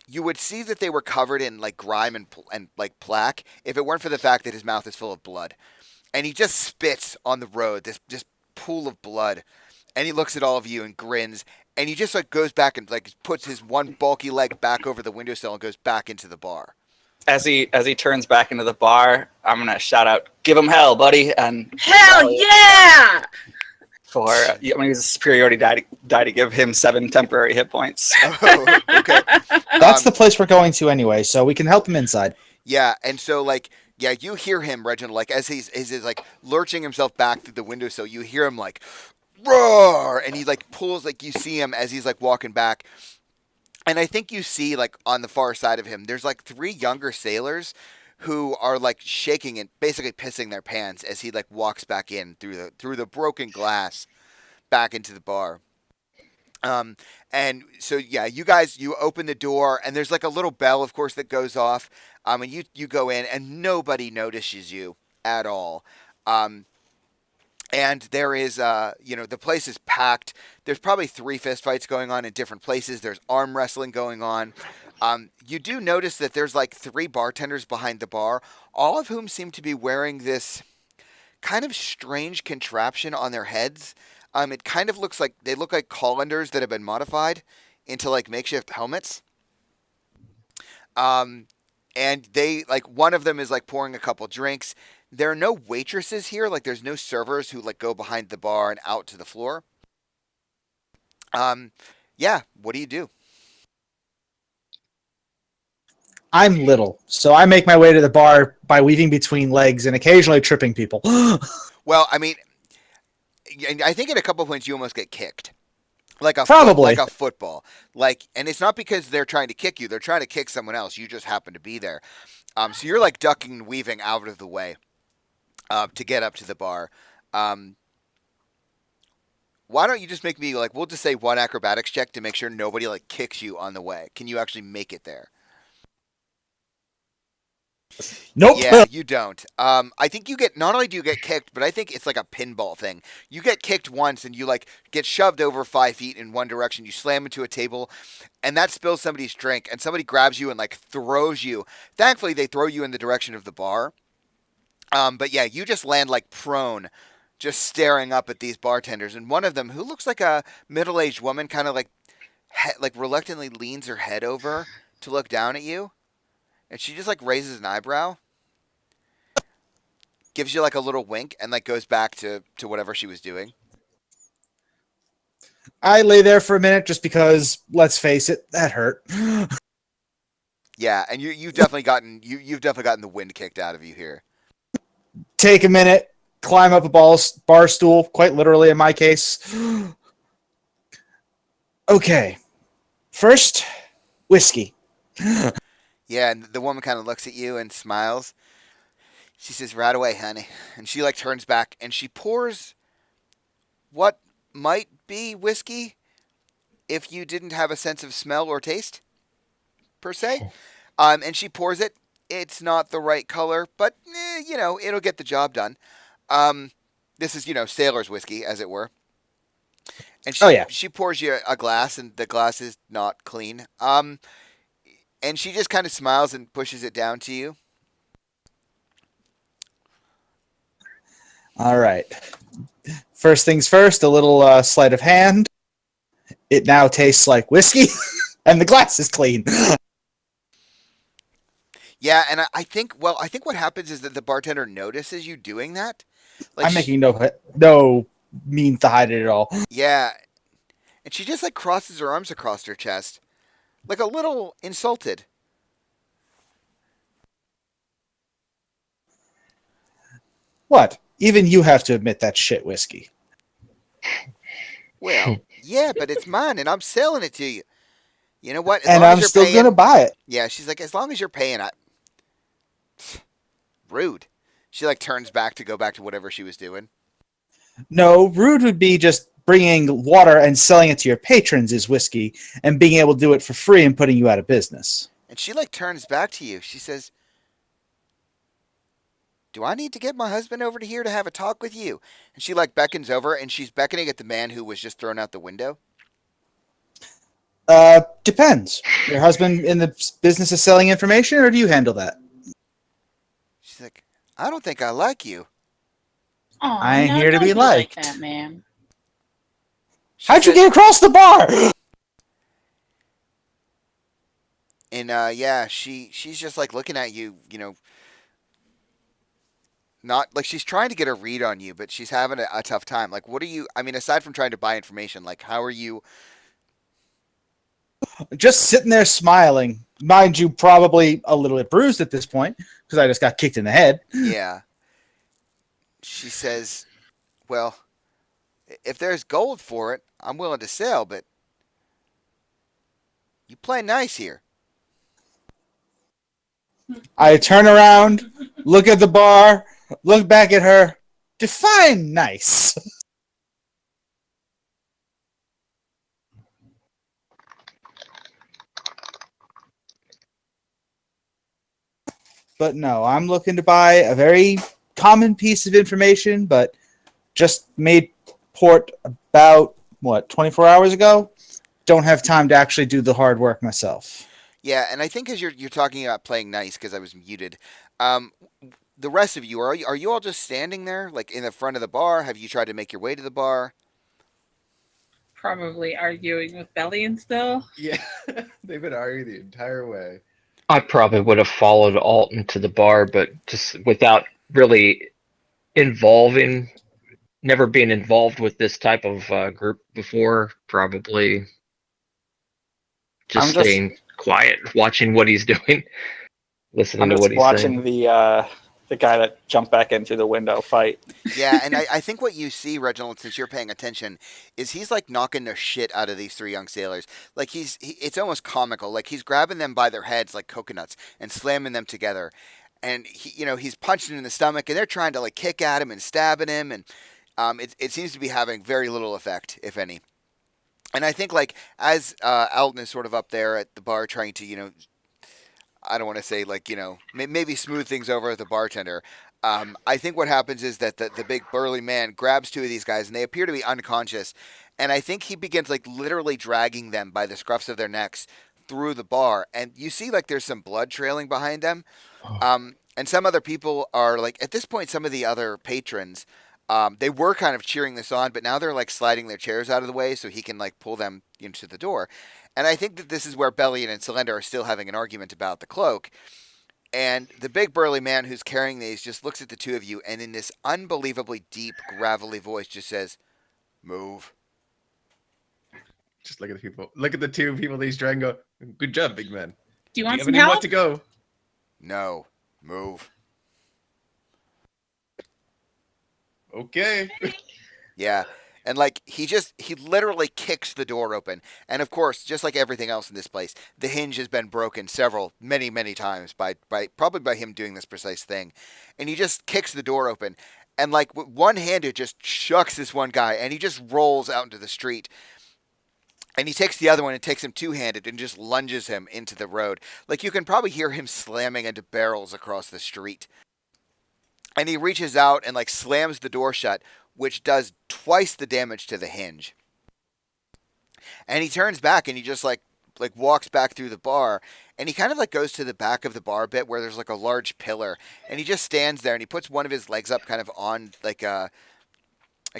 You would see that they were covered in like grime and like plaque if it weren't for the fact that his mouth is full of blood. And he just spits on the road, this just pool of blood. And he looks at all of you and grins. And he just like goes back and like puts his one bulky leg back over the windowsill and goes back into the bar. As he turns back into the bar, I'm gonna shout out, "Give him hell, buddy!" And Hell yeah! I'm gonna use a superiority die to give him 7 temporary hit points. Oh, okay. That's the place we're going to anyway, so we can help him inside. Yeah, and so like, yeah, you hear him, Reginald, like as he's like lurching himself back through the windowsill, you hear him like roar, and he like pulls, like you see him as he's like walking back. And I think you see like on the far side of him, there's like 3 younger sailors who are like shaking and basically pissing their pants as he like walks back in through the broken glass back into the bar. And so yeah, you open the door and there's like a little bell, of course, that goes off. And you go in and nobody notices you at all. And there is, the place is packed. There's probably 3 fistfights going on in different places. There's arm wrestling going on. You do notice that there's like 3 bartenders behind the bar, all of whom seem to be wearing this kind of strange contraption on their heads. It kind of looks like they look like colanders that have been modified into like makeshift helmets. And they like one of them is like pouring a couple drinks. There are no waitresses here. Like there's no servers who like go behind the bar and out to the floor. Yeah. What do you do? I'm little, so I make my way to the bar by weaving between legs and occasionally tripping people. Well, I mean, I think at a couple points you almost get kicked. Like a Probably. like a football. Like, and it's not because they're trying to kick you; they're trying to kick someone else. You just happen to be there. So you're like ducking and weaving out of the way to get up to the bar. Why don't you just make me like? We'll just say one acrobatics check to make sure nobody like kicks you on the way. Can you actually make it there? Nope. Yeah, you don't. I think you get not only do you get kicked, but I think it's like a pinball thing. You get kicked once, and you like get shoved over 5 feet in one direction. You slam into a table, and that spills somebody's drink, and somebody grabs you and like throws you. Thankfully, they throw you in the direction of the bar. But yeah, you just land like prone, just staring up at these bartenders, and one of them, who looks like a middle-aged woman, kind of like reluctantly leans her head over to look down at you. And she just like raises an eyebrow, gives you like a little wink, and like goes back to whatever she was doing. I lay there for a minute just because, let's face it, that hurt. Yeah, and you've definitely gotten the wind kicked out of you here. Take a minute, climb up a bar stool, quite literally in my case. Okay. First, whiskey. Yeah, and the woman kind of looks at you and smiles. She says, "Right away, honey." And she like turns back and she pours what might be whiskey if you didn't have a sense of smell or taste, per se. And she pours it. It's not the right color, but it'll get the job done. This is sailor's whiskey, as it were. And she pours you a glass, and the glass is not clean. And she just kind of smiles and pushes it down to you. All right. First things first, a little sleight of hand. It now tastes like whiskey, and the glass is clean. Yeah, and I think what happens is that the bartender notices you doing that. Like I'm making no means to hide it at all. Yeah, and she just like crosses her arms across her chest, like a little insulted. What? Even you have to admit that shit whiskey. Well, yeah, but it's mine, and I'm selling it to you. You know what? And I'm still going to buy it. Yeah, she's like, as long as you're paying, rude. She like turns back to go back to whatever she was doing. No, rude would be just bringing water and selling it to your patrons is whiskey, and being able to do it for free and putting you out of business. And she like turns back to you. She says, "Do I need to get my husband over to here to have a talk with you?" And she like beckons over, and she's beckoning at the man who was just thrown out the window. Depends. Your husband in the business of selling information, or do you handle that? She's like, "I don't think I like you." Aw, I ain't no, here to don't be like liked. that, ma'am. How'd you get across the bar? And yeah, she's just like looking at you, not like she's trying to get a read on you, but she's having a tough time. Like, what are you? I mean, aside from trying to buy information, like, how are you? Just sitting there smiling. Mind you, probably a little bit bruised at this point, because I just got kicked in the head. Yeah. She says, "Well, if there's gold for it, I'm willing to sell, but you play nice here." I turn around, look at the bar, look back at her. Define nice. But no, I'm looking to buy a very common piece of information, but just made port about, 24 hours ago? Don't have time to actually do the hard work myself. Yeah, and I think as you're talking about playing nice, because I was muted, the rest of you, are you all just standing there, like in the front of the bar? Have you tried to make your way to the bar? probably arguing with Bellion still. Yeah, they've been arguing the entire way. I probably would have followed Alton to the bar, but just without really involving, never being involved with this type of group before, probably just I'm just- staying quiet, watching what he's doing, listening I'm to just what he's watching saying. the guy that jumped back in through the window fight. Yeah, and I think what you see, Reginald, since you're paying attention, is he's like knocking the shit out of these three young sailors. Like it's almost comical. Like he's grabbing them by their heads like coconuts and slamming them together. And he's punching them in the stomach, and they're trying to like kick at him and stabbing him, and it seems to be having very little effect, if any. And I think like as Alton is sort of up there at the bar trying to I don't want to say like maybe smooth things over with the bartender. I think what happens is that the big burly man grabs two of these guys and they appear to be unconscious, and I think he begins like literally dragging them by the scruffs of their necks through the bar, and you see like there's some blood trailing behind them. And some other people are like at this point, some of the other patrons, they were kind of cheering this on, but now they're like sliding their chairs out of the way so he can like pull them into the door. And I think that this is where Bellion and Cylinder are still having an argument about the cloak. And the big burly man who's carrying these just looks at the two of you and in this unbelievably deep, gravelly voice just says, "Move." Just look at the people. Look at the two people he's trying to go. Good job, big man. Do you Do want you have some anywhere help? to go? No, move. Okay. Yeah. And like he literally kicks the door open. And of course, just like everything else in this place, the hinge has been broken many times by probably by him doing this precise thing. And he just kicks the door open. And like with one hand, it just shucks this one guy and he just rolls out into the street. And he takes the other one and takes him two-handed and just lunges him into the road. Like you can probably hear him slamming into barrels across the street. And he reaches out and like slams the door shut, which does twice the damage to the hinge. And he turns back and he just like walks back through the bar, and he kind of like goes to the back of the bar a bit where there's like a large pillar, and he just stands there and he puts one of his legs up kind of on like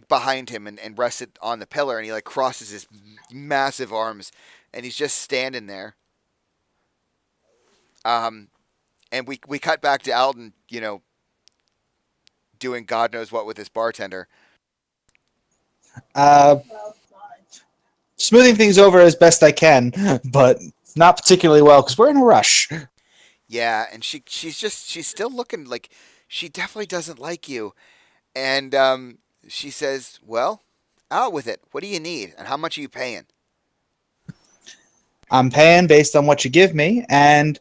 behind him and rests it on the pillar, and he like crosses his massive arms and he's just standing there. And we cut back to Alton, doing God knows what with this bartender. Smoothing things over as best I can, but not particularly well because we're in a rush. Yeah, and she's still looking like she definitely doesn't like you. And she says, "Well, out with it. What do you need, and how much are you paying?" I'm paying based on what you give me, and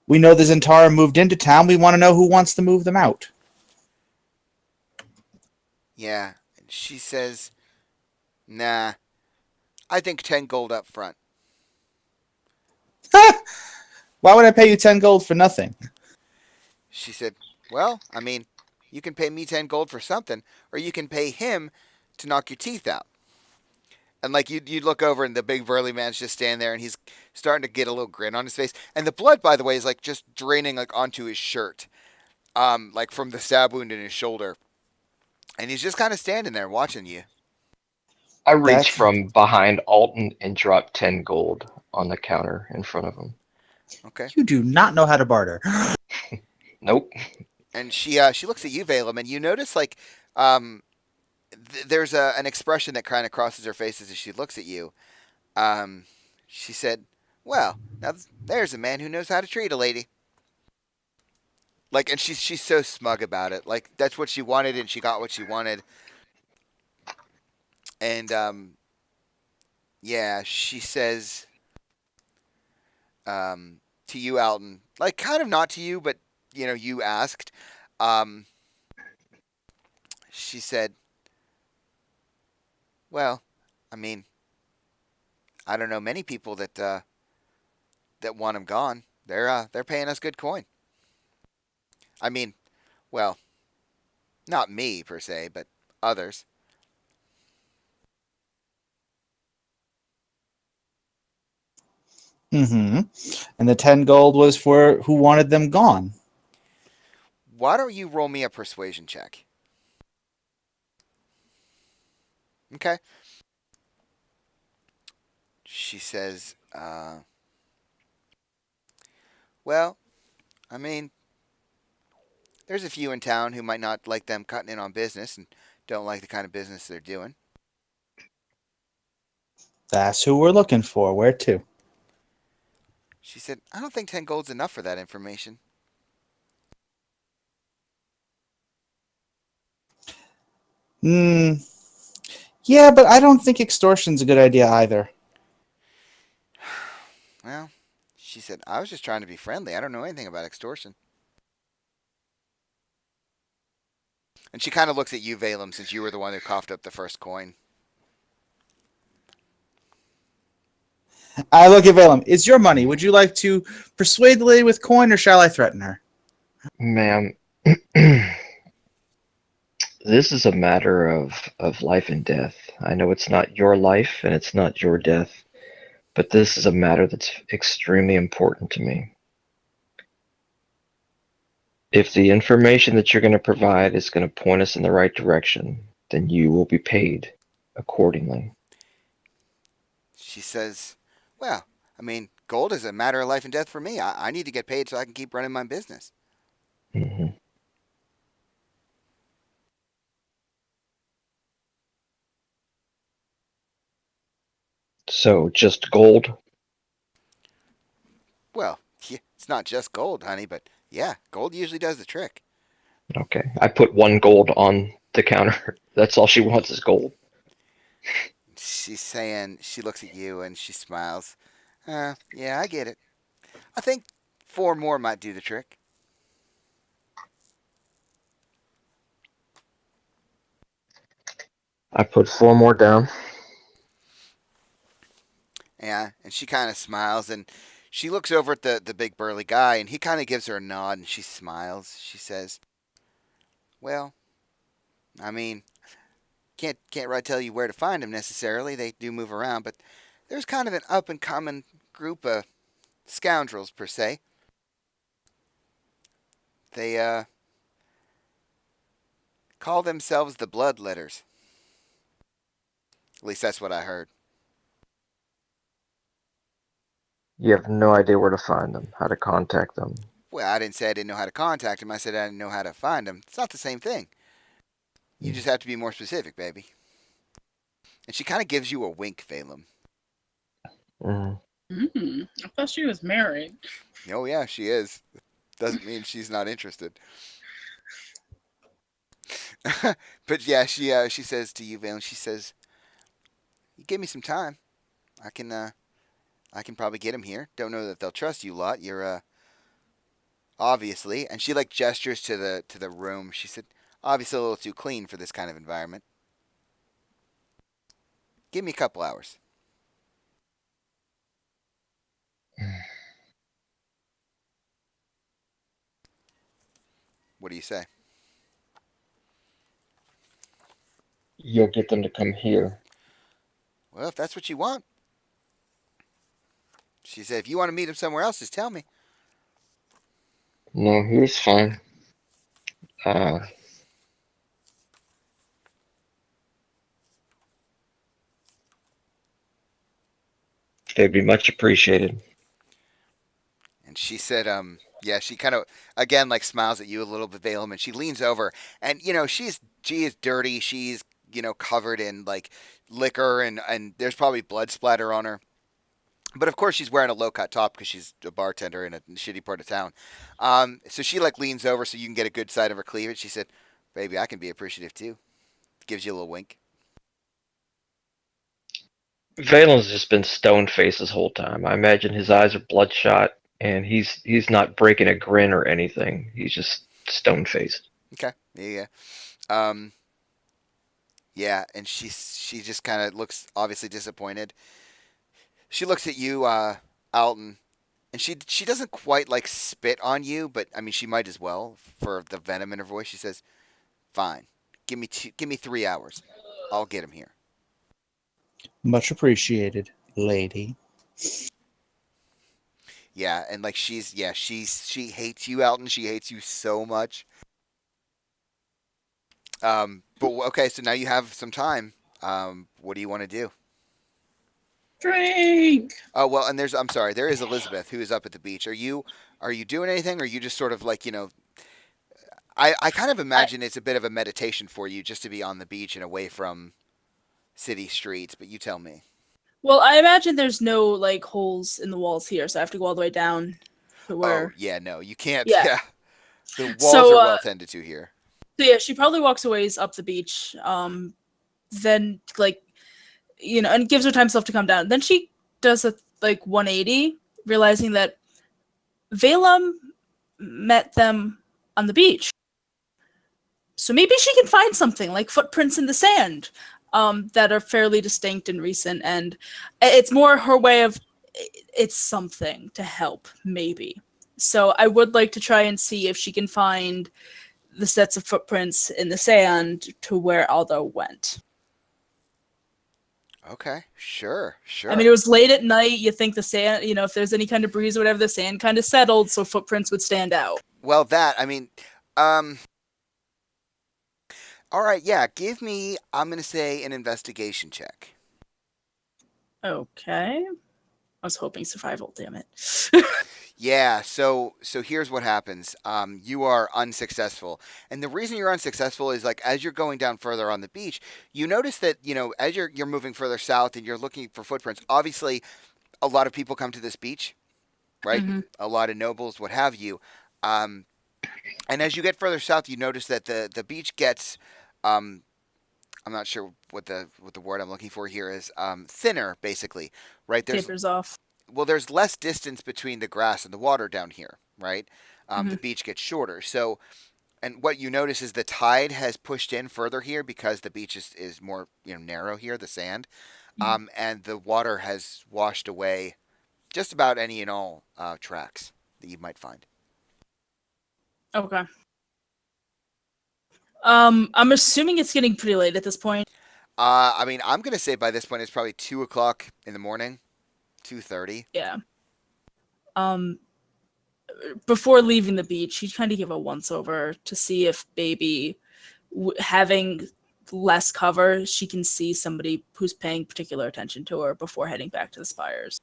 we know the Zentara moved into town. We want to know who wants to move them out. Yeah, and she says, "Nah, I think 10 gold up front." Why would I pay you 10 gold for nothing? She said, "Well, I mean, you can pay me 10 gold for something, or you can pay him to knock your teeth out." And like you look over and the big burly man's just standing there and he's starting to get a little grin on his face. And the blood, by the way, is like just draining like onto his shirt. Like from the stab wound in his shoulder. And he's just kind of standing there watching you. I reach That's- from behind Alton and drop 10 gold on the counter in front of him. Okay. You do not know how to barter. Nope. And she looks at you, Valem, and you notice like there's an expression that kind of crosses her face as she looks at you. She said, "Well, now there's a man who knows how to treat a lady." Like, and she's so smug about it. Like that's what she wanted, and she got what she wanted. And yeah, she says to you, Alton, like kind of not to you, but you asked. She said, "Well, I mean, I don't know many people that want him gone. They're paying us good coin. I mean, well, not me per se, but others." Mm-hmm. And the 10 gold was for who wanted them gone. Why don't you roll me a persuasion check? Okay. She says, well, I mean, there's a few in town who might not like them cutting in on business and don't like the kind of business they're doing. That's who we're looking for. Where to? She said, I don't think 10 gold's enough for that information. Hmm. Yeah, but I don't think extortion's a good idea either. Well, she said, I was just trying to be friendly. I don't know anything about extortion. And she kind of looks at you, Valem, since you were the one who coughed up the first coin. I look at Valem. It's your money. Would you like to persuade the lady with coin, or shall I threaten her? Ma'am, this is a matter of life and death. I know it's not your life and it's not your death, but this is a matter that's extremely important to me. If the information that you're going to provide is going to point us in the right direction, then you will be paid accordingly. She says, well, I mean, gold is a matter of life and death for me. I need to get paid so I can keep running my business. Hmm. So, just gold? Well, yeah, it's not just gold, honey, but yeah, gold usually does the trick. Okay. I put 1 gold on the counter. That's all she wants is gold. She's saying, she looks at you and she smiles. Yeah, I get it. I think 4 more might do the trick. I put 4 more down. Yeah, and she kind of smiles and she looks over at the big burly guy and he kind of gives her a nod and she smiles. She says, well, I mean, can't right tell you where to find them necessarily. They do move around, but there's kind of an up and coming group of scoundrels per se. They call themselves the Bloodletters. At least that's what I heard. You have no idea where to find them, how to contact them. Well, I didn't say I didn't know how to contact them. I said I didn't know how to find them. It's not the same thing. You just have to be more specific, baby. And she kind of gives you a wink, Valem. Mm. I thought she was married. Oh, yeah, she is. Doesn't mean she's not interested. But yeah, she says to you, Valem, she says, you give me some time. I can probably get him here. Don't know that they'll trust you a lot. You're obviously, and she like gestures to the room. She said, obviously a little too clean for this kind of environment. Give me a couple hours. What do you say? You'll get them to come here. Well, if that's what you want. She said, if you want to meet him somewhere else, just tell me. No, here's fine. They'd be much appreciated. And she said, yeah, she kind of again like smiles at you a little bit, Valem, and she leans over, and she is dirty. She's covered in like liquor, and there's probably blood splatter on her. But of course, she's wearing a low cut top because she's a bartender in a shitty part of town. So she like leans over so you can get a good side of her cleavage. She said, "Baby, I can be appreciative too." Gives you a little wink. Valen's just been stone faced this whole time. I imagine his eyes are bloodshot, and he's not breaking a grin or anything. He's just stone faced. Okay, yeah. Yeah, and she just kind of looks obviously disappointed. She looks at you, Alton, and she doesn't quite like spit on you, but I mean she might as well for the venom in her voice. She says, "Fine, give me 3 hours. I'll get him here." Much appreciated, lady. Yeah, and like she hates you, Alton. She hates you so much. But okay, so now you have some time. What do you want to do? Drink. Oh well, and I'm sorry, there is Elizabeth who is up at the beach. Are you doing anything, or are you just sort of like I kind of imagine it's a bit of a meditation for you just to be on the beach and away from city streets. But you tell me. Well, I imagine there's no like holes in the walls here, so I have to go all the way down to Oh where. yeah, no, you can't. Yeah. Yeah, the walls So, are well tended to here. So yeah, she probably walks a ways up the beach. Then like, and gives her time herself to come down. Then she does a like 180, realizing that Valem met them on the beach. So maybe she can find something like footprints in the sand, that are fairly distinct and recent, and it's more her way of it's something to help, maybe. So I would like to try and see if she can find the sets of footprints in the sand to where Aldo went. Okay, sure. I mean, it was late at night. You think the sand, if there's any kind of breeze or whatever, the sand kind of settled, so footprints would stand out. Well, all right, yeah, give me, I'm going to say, an investigation check. Okay. I was hoping survival, damn it. Yeah, so here's what happens. You are unsuccessful. And the reason you're unsuccessful is like as you're going down further on the beach, you notice that, as you're moving further south and you're looking for footprints, obviously a lot of people come to this beach, right? Mm-hmm. A lot of nobles, what have you. And as you get further south, you notice that the beach gets I'm not sure what the word I'm looking for here is, thinner basically, right? Tapers off. Well, there's less distance between the grass and the water down here, right? Mm-hmm. The beach gets shorter. So, and what you notice is the tide has pushed in further here because the beach is more narrow here, the sand, and the water has washed away just about any and all tracks that you might find. Okay. I'm assuming it's getting pretty late at this point. I mean, I'm gonna say by this point it's probably 2:00 in the morning, 2:30. Yeah. Before leaving the beach, he'd kind of give a once over to see if maybe having less cover, she can see somebody who's paying particular attention to her before heading back to the spires.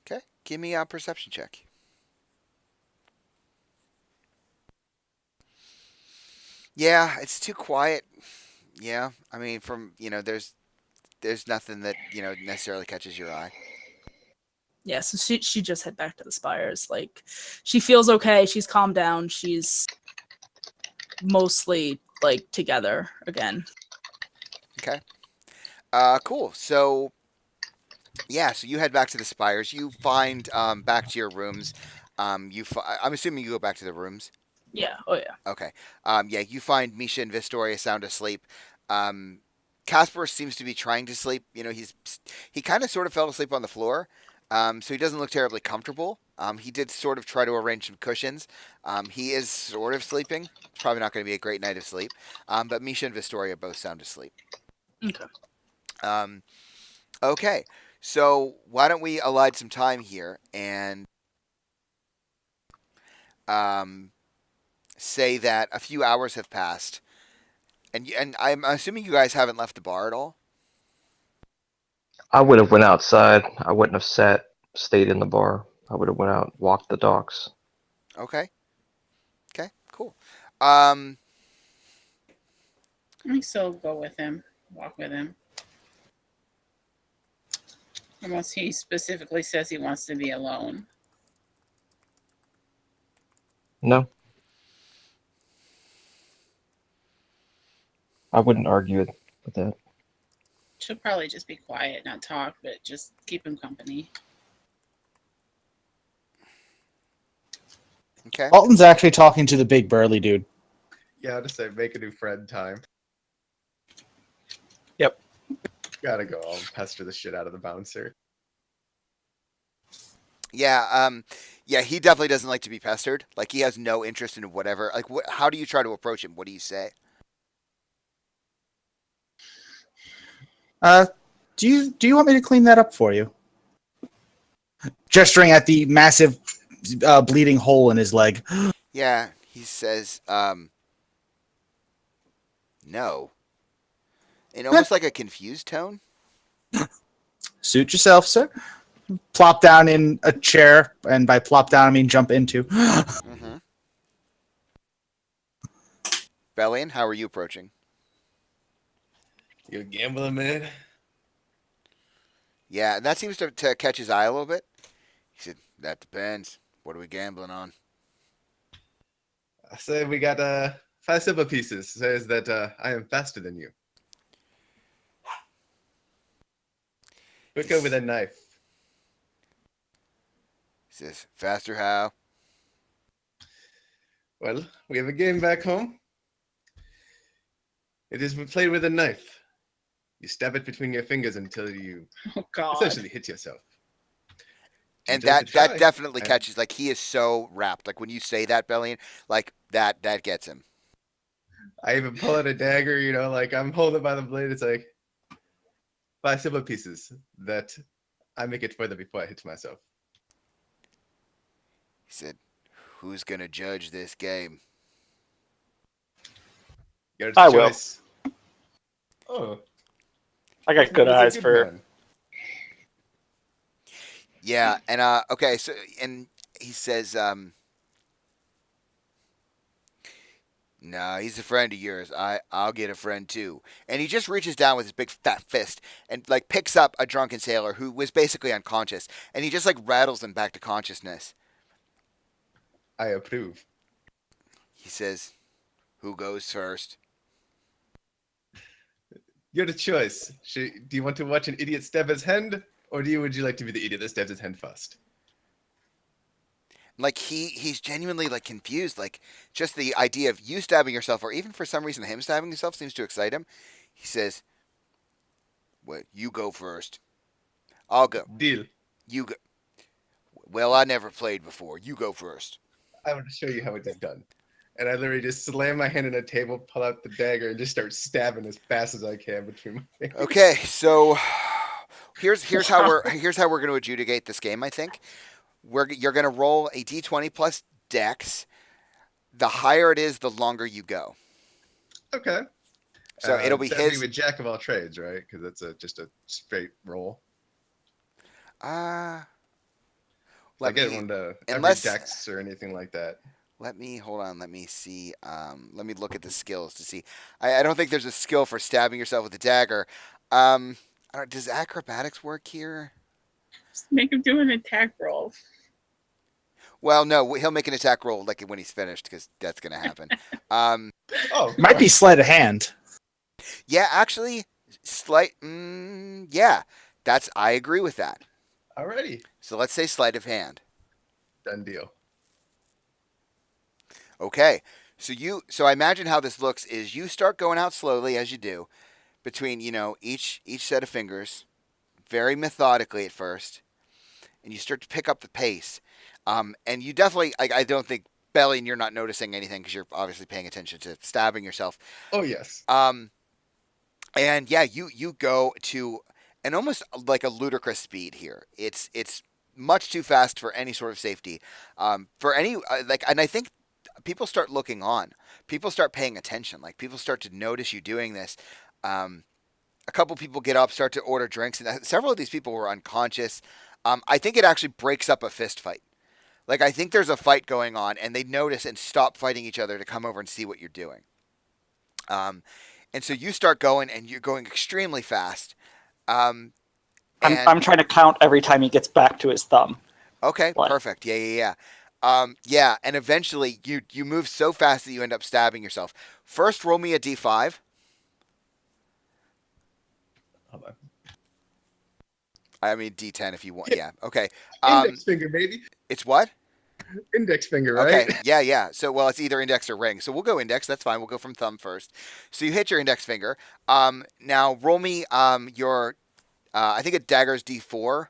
Okay, give me a perception check. Yeah, it's too quiet. Yeah, I mean, there's nothing that necessarily catches your eye. Yeah, so she just head back to the spires. Like, she feels okay. She's calmed down. She's mostly like together again. Okay. Cool. So, yeah, so you head back to the spires. You find back to your rooms. I'm assuming you go back to the rooms. Yeah. Oh yeah. Okay. Yeah, you find Misha and Vistoria sound asleep. Casper seems to be trying to sleep. He kind of sort of fell asleep on the floor. So he doesn't look terribly comfortable. He did sort of try to arrange some cushions. He is sort of sleeping. It's probably not going to be a great night of sleep. But Misha and Vistoria both sound asleep. Okay. Okay. So why don't we allide some time here and say that a few hours have passed, and I'm assuming you guys haven't left the bar at all. I would have went outside. I wouldn't have stayed in the bar. I would have went out, walked the docks. Okay. Okay. Cool. I still go with him, walk with him. Unless he specifically says he wants to be alone. No. I wouldn't argue with that. She'll probably just be quiet, not talk, but just keep him company. Okay. Alton's actually talking to the big burly dude. Yeah, I'll just say make a new friend time. Yep. Gotta go. I'll pester the shit out of the bouncer. Yeah. Yeah. He definitely doesn't like to be pestered. Like he has no interest in whatever. Like, how do you try to approach him? What do you say? Do you want me to clean that up for you? Gesturing at the massive bleeding hole in his leg. Yeah. He says, no. In almost like a confused tone. Suit yourself, sir. Plop down in a chair, and by plop down I mean jump into. Mm-hmm. Bellion, how are you approaching? You gambling, man? Yeah, and that seems to catch his eye a little bit. He said, "That depends. What are we gambling on?" I say we got 5 silver pieces. Says that I am faster than you. Quicker with a knife. He says, "Faster how?" Well, we have a game back home. It is played with a knife. You stab it between your fingers until you Oh God. essentially hit yourself. And You just that try. definitely And catches. Like he is so wrapped. Like when you say that, Bellion, like that gets him. I even pull out a dagger, you know, like I'm holding by the blade. It's like 5 silver pieces that I make it further before I hit myself. He said, "Who's gonna judge this game?" Your I will. choice. Oh, I got good that eyes was a for. one. Yeah, and okay, so and he says, "No, he's a friend of yours. I'll get a friend too." And he just reaches down with his big fat fist and like picks up a drunken sailor who was basically unconscious, and he just like rattles him back to consciousness. I approve. He says, "Who goes first?" You're the choice. Do you want to watch an idiot stab his hand, or would you like to be the idiot that stabs his hand first? Like he's genuinely like confused. Like just the idea of you stabbing yourself, or even for some reason him stabbing himself, seems to excite him. He says, "Well, you go first. I'll go. Deal. You go. Well, I never played before. You go first." I want to show you how it is done. And I literally just slam my hand on a table, pull out the dagger, and just start stabbing as fast as I can between my fingers. Okay, so here's how we're going to adjudicate this game. I think you're going to roll a d20 plus dex. The higher it is, the longer you go. Okay. So it'll be that'd his. with jack of all trades, right? Because that's just a straight roll. Let I get me one to unless- every dex or anything like that. hold on. Let me see. Let me look at the skills to see. I don't think there's a skill for stabbing yourself with a dagger. Does acrobatics work here? Just make him do an attack roll. Well, no. He'll make an attack roll like when he's finished, because that's going to happen. Oh, Might be sleight of hand. Yeah, actually, slight. Yeah, I agree with that. alrighty. So let's say sleight of hand. Done deal. Okay. So I imagine how this looks is you start going out slowly as you do, between each set of fingers, very methodically at first, and you start to pick up the pace. And you definitely, I don't think Bellion, you're not noticing anything because you're obviously paying attention to stabbing yourself. Oh yes. And yeah, you go to an almost like a ludicrous speed here. It's much too fast for any sort of safety. For any and I think people start looking on. People start paying attention. Like people start to notice you doing this. A couple people get up, start to order drinks, and several of these people were unconscious. I think it actually breaks up a fist fight. Like I think there's a fight going on, and they notice and stop fighting each other to come over and see what you're doing. And so you start going, and you're going extremely fast. I'm trying to count every time he gets back to his thumb. Okay, What? perfect. Yeah. Yeah, and eventually you move so fast that you end up stabbing yourself. First, roll me a d5. Hold on. I mean d10 if you want. Yeah. Okay. Index finger, baby. It's what? Index finger, right? Okay. Yeah. So it's either index or ring. So we'll go index. That's fine. We'll go from thumb first. So you hit your index finger. Now roll me your. I think a dagger's d4.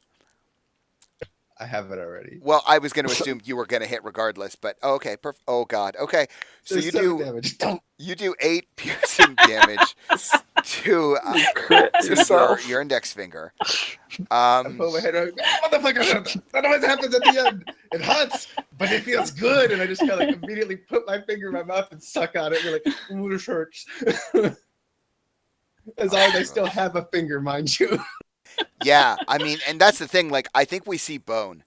I have it already. Well, I was going to assume you were going to hit regardless, but okay. Oh God. Okay. So There's you 7 do. damage. You do 8 piercing damage to your index finger. I pull my head out. Motherfucker! That always happens at the end. It hurts, but it feels good. And I just kind of like immediately put my finger in my mouth and suck on it. And you're like, ooh, this hurts. As long as I still have a finger, mind you. Yeah, I mean, and that's the thing. Like, I think we see bone.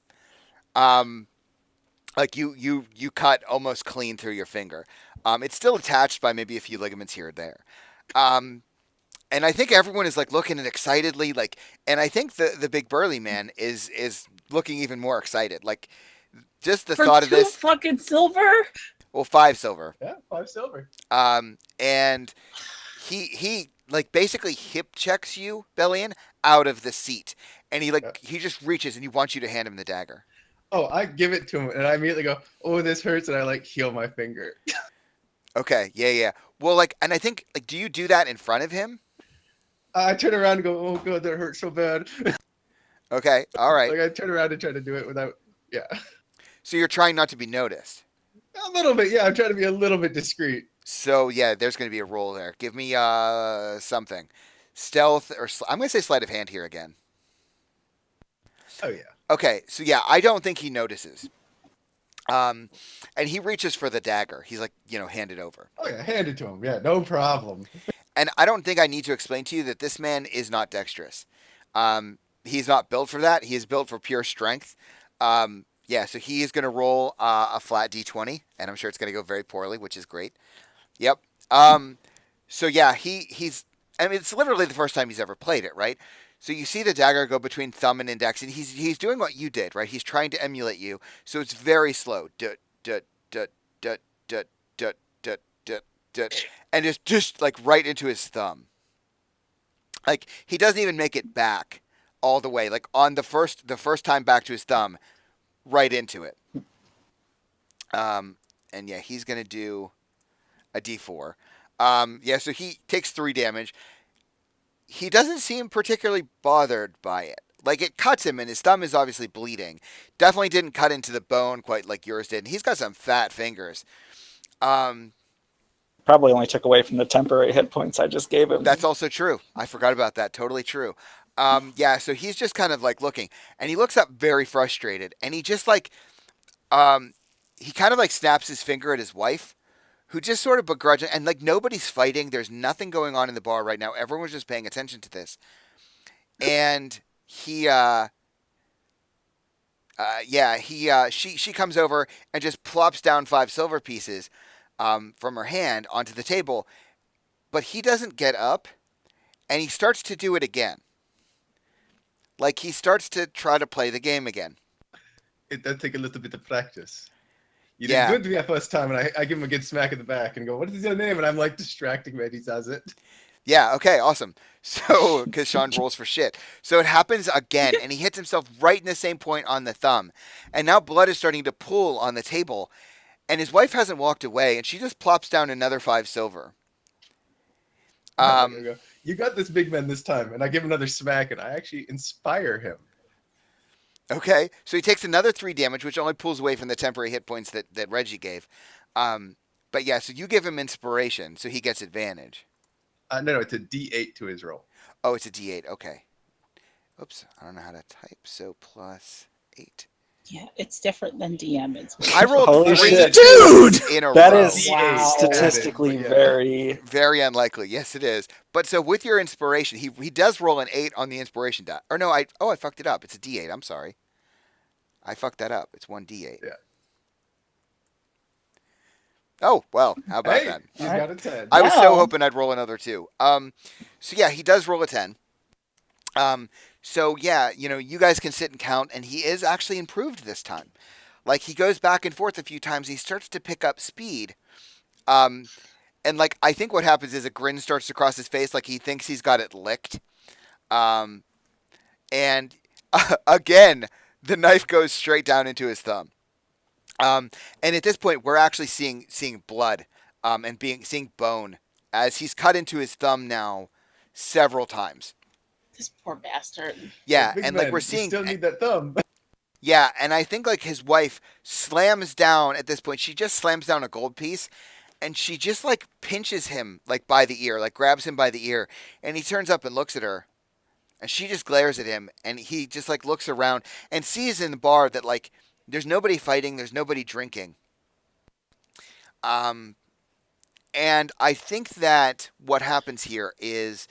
Like you cut almost clean through your finger. It's still attached by maybe a few ligaments here or there. Um, and I think everyone is like looking at excitedly, like, and I think the big burly man is looking even more excited. Like, just the For thought of two this. fucking silver. Well, 5 silver. Yeah, 5 silver. And he like basically hip checks you, Bellion, out of the seat, and he just reaches and he wants you to hand him the dagger. Oh, I give it to him, and I immediately go, "Oh, this hurts," and I like heal my finger. Okay, yeah. Well, like, and I think like, do you do that in front of him? I turn around and go, "Oh god, that hurts so bad." Okay, all right. Like I turn around and try to do it without. Yeah, So you're trying not to be noticed. a little bit. Yeah, I'm trying to be a little bit discreet. So yeah, there's going to be a roll there. Give me something, stealth or I'm going to say sleight of hand here again. Oh yeah. Okay, so yeah, I don't think he notices. And he reaches for the dagger. He's like, hand it over. Oh yeah, hand it to him. Yeah, no problem. And I don't think I need to explain to you that this man is not dexterous. He's not built for that. He is built for pure strength. Yeah, so he is going to roll a flat d20, and I'm sure it's going to go very poorly, which is great. Yep. So yeah, he's. I mean, it's literally the first time he's ever played it, right? So you see the dagger go between thumb and index, and he's doing what you did, right? He's trying to emulate you, so it's very slow. Dut, dut, dut, dut, dut, dut, dut, dut, dut, and it's just like right into his thumb. Like he doesn't even make it back all the way. Like on the first time back to his thumb, right into it. And yeah, he's gonna do a d4. Yeah, so he takes 3 damage. He doesn't seem particularly bothered by it. Like it cuts him, and his thumb is obviously bleeding. Definitely didn't cut into the bone quite like yours did. And he's got some fat fingers. Probably only took away from the temporary hit points I just gave him. That's also true. I forgot about that. Totally true. Yeah, so he's just kind of like looking, and he looks up very frustrated, and he just like, he kind of like snaps his finger at his wife, who just sort of begrudging, and like nobody's fighting. There's nothing going on in the bar right now. Everyone's just paying attention to this, and she comes over and just plops down 5 silver pieces, from her hand onto the table, but he doesn't get up, and he starts to do it again. Like he starts to try to play the game again. It does take a little bit of practice. You Yeah. did good the first time, and I give him a good smack in the back and go, "What is your name?" And I'm like distracting when he says it. Yeah, okay, awesome. So, because Sean rolls for shit. So it happens again, and he hits himself right in the same point on the thumb. And now blood is starting to pool on the table. And his wife hasn't walked away, and she just plops down another 5 silver. I go, "You got this, big man, this time." And I give him another smack, and I actually inspire him. Okay, so he takes another 3 damage, which only pulls away from the temporary hit points that Reggie gave. But yeah, so you give him inspiration, so he gets advantage. No, it's a D8 to his roll. Oh, it's a D8. Okay. Oops, I don't know how to type. So +8. Yeah, it's different than DM. It's I rolled Holy 3 shit. Dude! in a That row. is Wow. statistically Yeah. very. Very unlikely. Yes, it is. But so with your inspiration, he does roll an 8 on the inspiration die. Or no, I fucked it up. It's a D8. I'm sorry. I fucked that up. It's 1D8. Yeah. Oh, well, how about Hey, that? he's got a 10. I was so Wow. hoping I'd roll another 2. So yeah, he does roll a 10. So yeah, you guys can sit and count, and he is actually improved this time. Like he goes back and forth a few times. He starts to pick up speed. And like I think what happens is a grin starts to cross his face, like he thinks he's got it licked. And again, the knife goes straight down into his thumb. And at this point, we're actually seeing blood, and seeing bone as he's cut into his thumb now several times. this poor bastard. Yeah, Big and like man, we're you seeing. still need that thumb. Yeah, and I think like his wife slams down at this point. She just slams down a gold piece, and she just like pinches him like by the ear, like grabs him by the ear, and he turns up and looks at her, and she just glares at him, and he just like looks around and sees in the bar that like there's nobody fighting, there's nobody drinking. And I think that what happens here is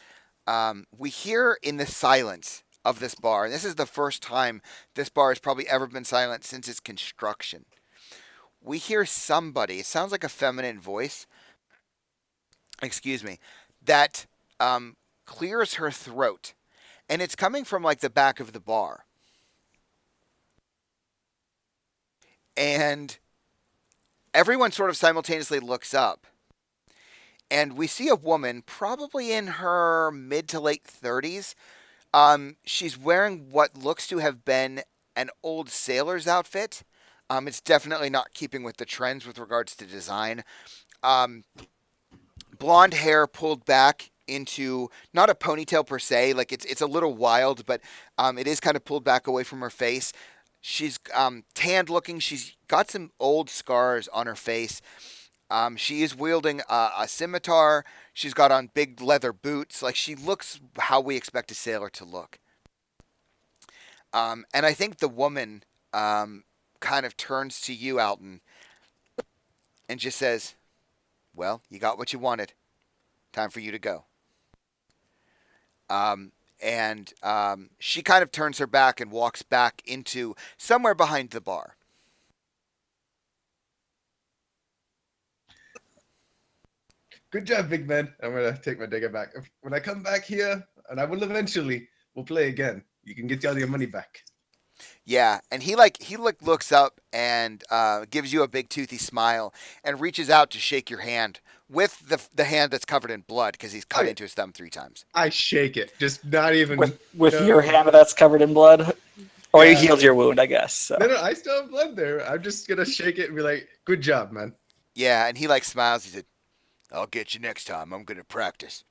we hear in the silence of this bar. And this is the first time this bar has probably ever been silent since its construction. We hear somebody, it sounds like a feminine voice, excuse me, that clears her throat. And it's coming from like the back of the bar. And everyone sort of simultaneously looks up. And we see a woman, probably in her mid to late 30s. She's wearing what looks to have been an old sailor's outfit. It's definitely not keeping with the trends with regards to design. Blonde hair pulled back into not a ponytail per se, like it's a little wild, but it is kind of pulled back away from her face. She's tanned looking. She's got some old scars on her face. She is wielding a scimitar. She's got on big leather boots. Like, she looks how we expect a sailor to look. And I think the woman kind of turns to you, Alton, and just says, well, you got what you wanted. Time for you to go. And she kind of turns her back and walks back into somewhere behind the bar. Good job, big man. I'm gonna take my dagger back. When I come back here, and I will eventually, we'll play again. You can get all your money back. Yeah, and he looks up and gives you a big toothy smile and reaches out to shake your hand with the hand that's covered in blood because he's cut into his thumb 3 times. I shake it, just not even With no. your hand that's covered in blood. Or you Yeah. healed your wound, I guess. So. No, I still have blood there. I'm just gonna shake it and be like, "Good job, man." Yeah, and he like smiles. He said, "I'll get you next time. I'm gonna practice."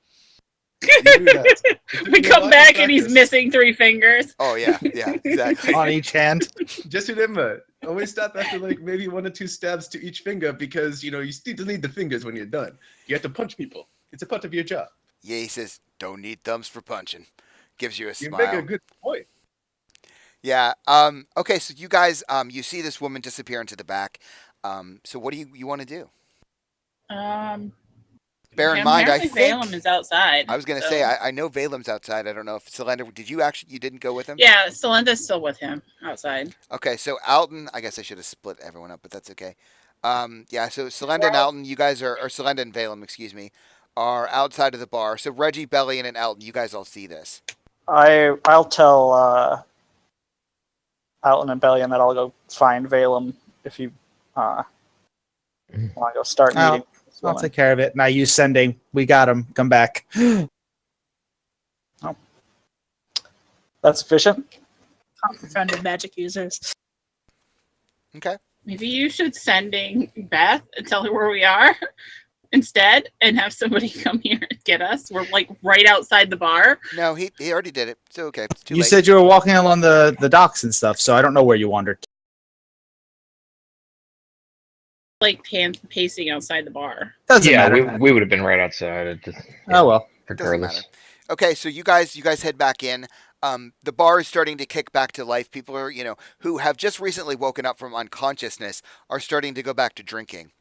You do that. We Yeah, come lots of back and he's practice. missing 3 fingers. Oh yeah, exactly. On each hand. Just remember, always stop after like maybe 1 or 2 stabs to each finger because you still need the fingers when you're done. You have to punch people. It's a part of your job. Yeah, he says, "Don't need thumbs for punching." Gives you a You smile. make a good point. Yeah. Okay. So you guys, you see this woman disappear into the back. So what do you want to do? Bear in mind, I apparently think Valem is outside. I was gonna so- say I know Valem's outside. I don't know if Selena. Did you didn't go with him? Yeah, Celinda's still with him outside. Okay. So Alton, I guess I should have split everyone up, but that's okay. Yeah. So Selena and Alton, you guys or Selena and Valem, excuse me, are outside of the bar. So Reggie, Bellion, and Alton, you guys all see this. I'll tell Alton and Bellion that I'll go find Valem if you want to go start Oh, meeting. this I'll woman. take care of it. Now you sending. We got him. Come back. That's sufficient. Friended magic users. Okay. Maybe you should sending Beth and tell her where we are instead and have somebody come here and get us. We're like right outside the bar. No, he already did it. So okay. It's too You late. said you were walking along the docks and stuff, so I don't know where you wandered. Like pacing outside the bar. Doesn't Yeah, matter. we would have been right outside. Oh well. Regardless. matter. Okay, so you guys head back in. The bar is starting to kick back to life. People are, who have just recently woken up from unconsciousness are starting to go back to drinking.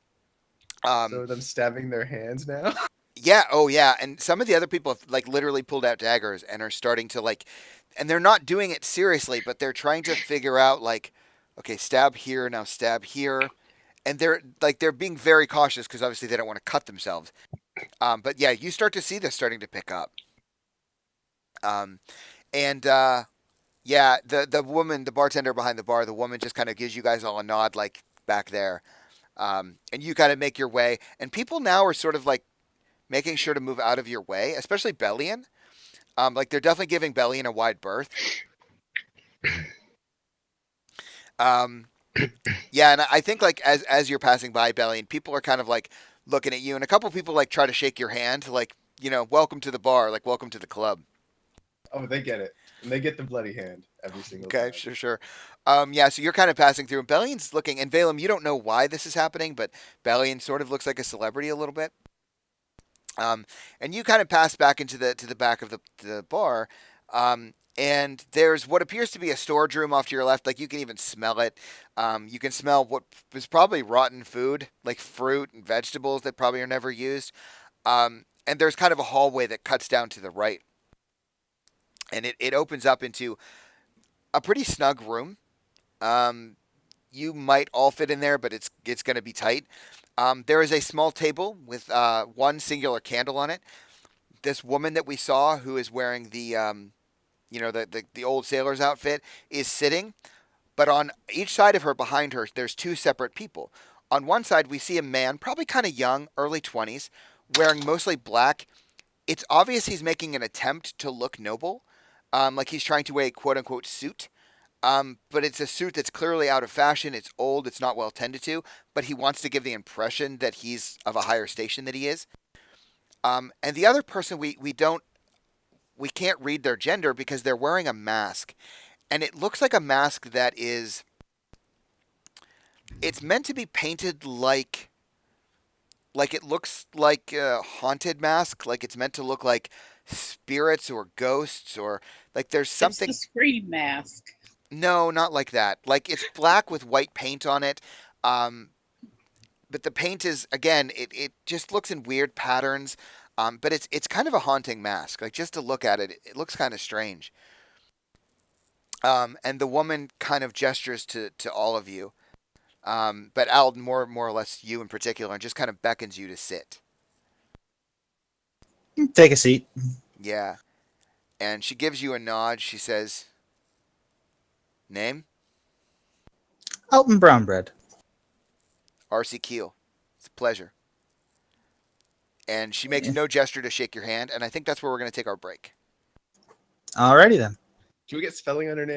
So them stabbing their hands now. Yeah, oh yeah, and some of the other people have like literally pulled out daggers and are starting to and they're not doing it seriously, but they're trying to figure out okay, stab here, now stab here. And they're being very cautious because obviously they don't want to cut themselves. But yeah, you start to see this starting to pick up. Yeah, the woman, the bartender behind the bar, the woman just kind of gives you guys all a nod, like back there, and you kind of make your way. And people now are sort of like making sure to move out of your way, especially Bellion. They're definitely giving Bellion a wide berth. Yeah, and I think as you're passing by Bellion, people are kind of like looking at you, and a couple people like try to shake your hand, welcome to the bar, welcome to the club. Oh, they get it, and they get the bloody hand every single Okay, time. sure. Yeah, so you're kind of passing through, and Bellion's looking, and Valem, you don't know why this is happening, but Bellion sort of looks like a celebrity a little bit. And you kind of pass back into the back of the bar, and there's what appears to be a storage room off to your left. You can even smell it. You can smell what was probably rotten food, like fruit and vegetables that probably are never used. And there's kind of a hallway that cuts down to the right. and it opens up into a pretty snug room. You might all fit in there, but it's going to be tight. There is a small table with one singular candle on it. This woman that we saw, who is wearing the the old sailor's outfit, is sitting, but on each side of her, behind her, there's two separate people. On one side, we see a man, probably kind of young, early 20s, wearing mostly black. It's obvious he's making an attempt to look noble, like he's trying to wear a quote-unquote suit. But it's a suit that's clearly out of fashion. It's old. It's not well tended to. But he wants to give the impression that he's of a higher station than he is. And the other person, we can't read their gender because they're wearing a mask, and it looks like a mask that is. It's meant to be painted like it looks like a haunted mask. Like it's meant to look like spirits or ghosts or like there's something. It's the Scream mask. No, not like that. Like it's black with white paint on it. But the paint is again, it just looks in weird patterns. But it's kind of a haunting mask. Like just to look at it, it looks kind of strange. And the woman kind of gestures to all of you. But Al, more or less you in particular, and just kind of beckons you to sit. Take a seat. Yeah. And she gives you a nod. She says, "Name?" Alton Brownbread. R.C. Keel. It's a pleasure. And she makes no gesture to shake your hand, and I think that's where we're going to take our break. Alrighty then. Can we get spelling on her name?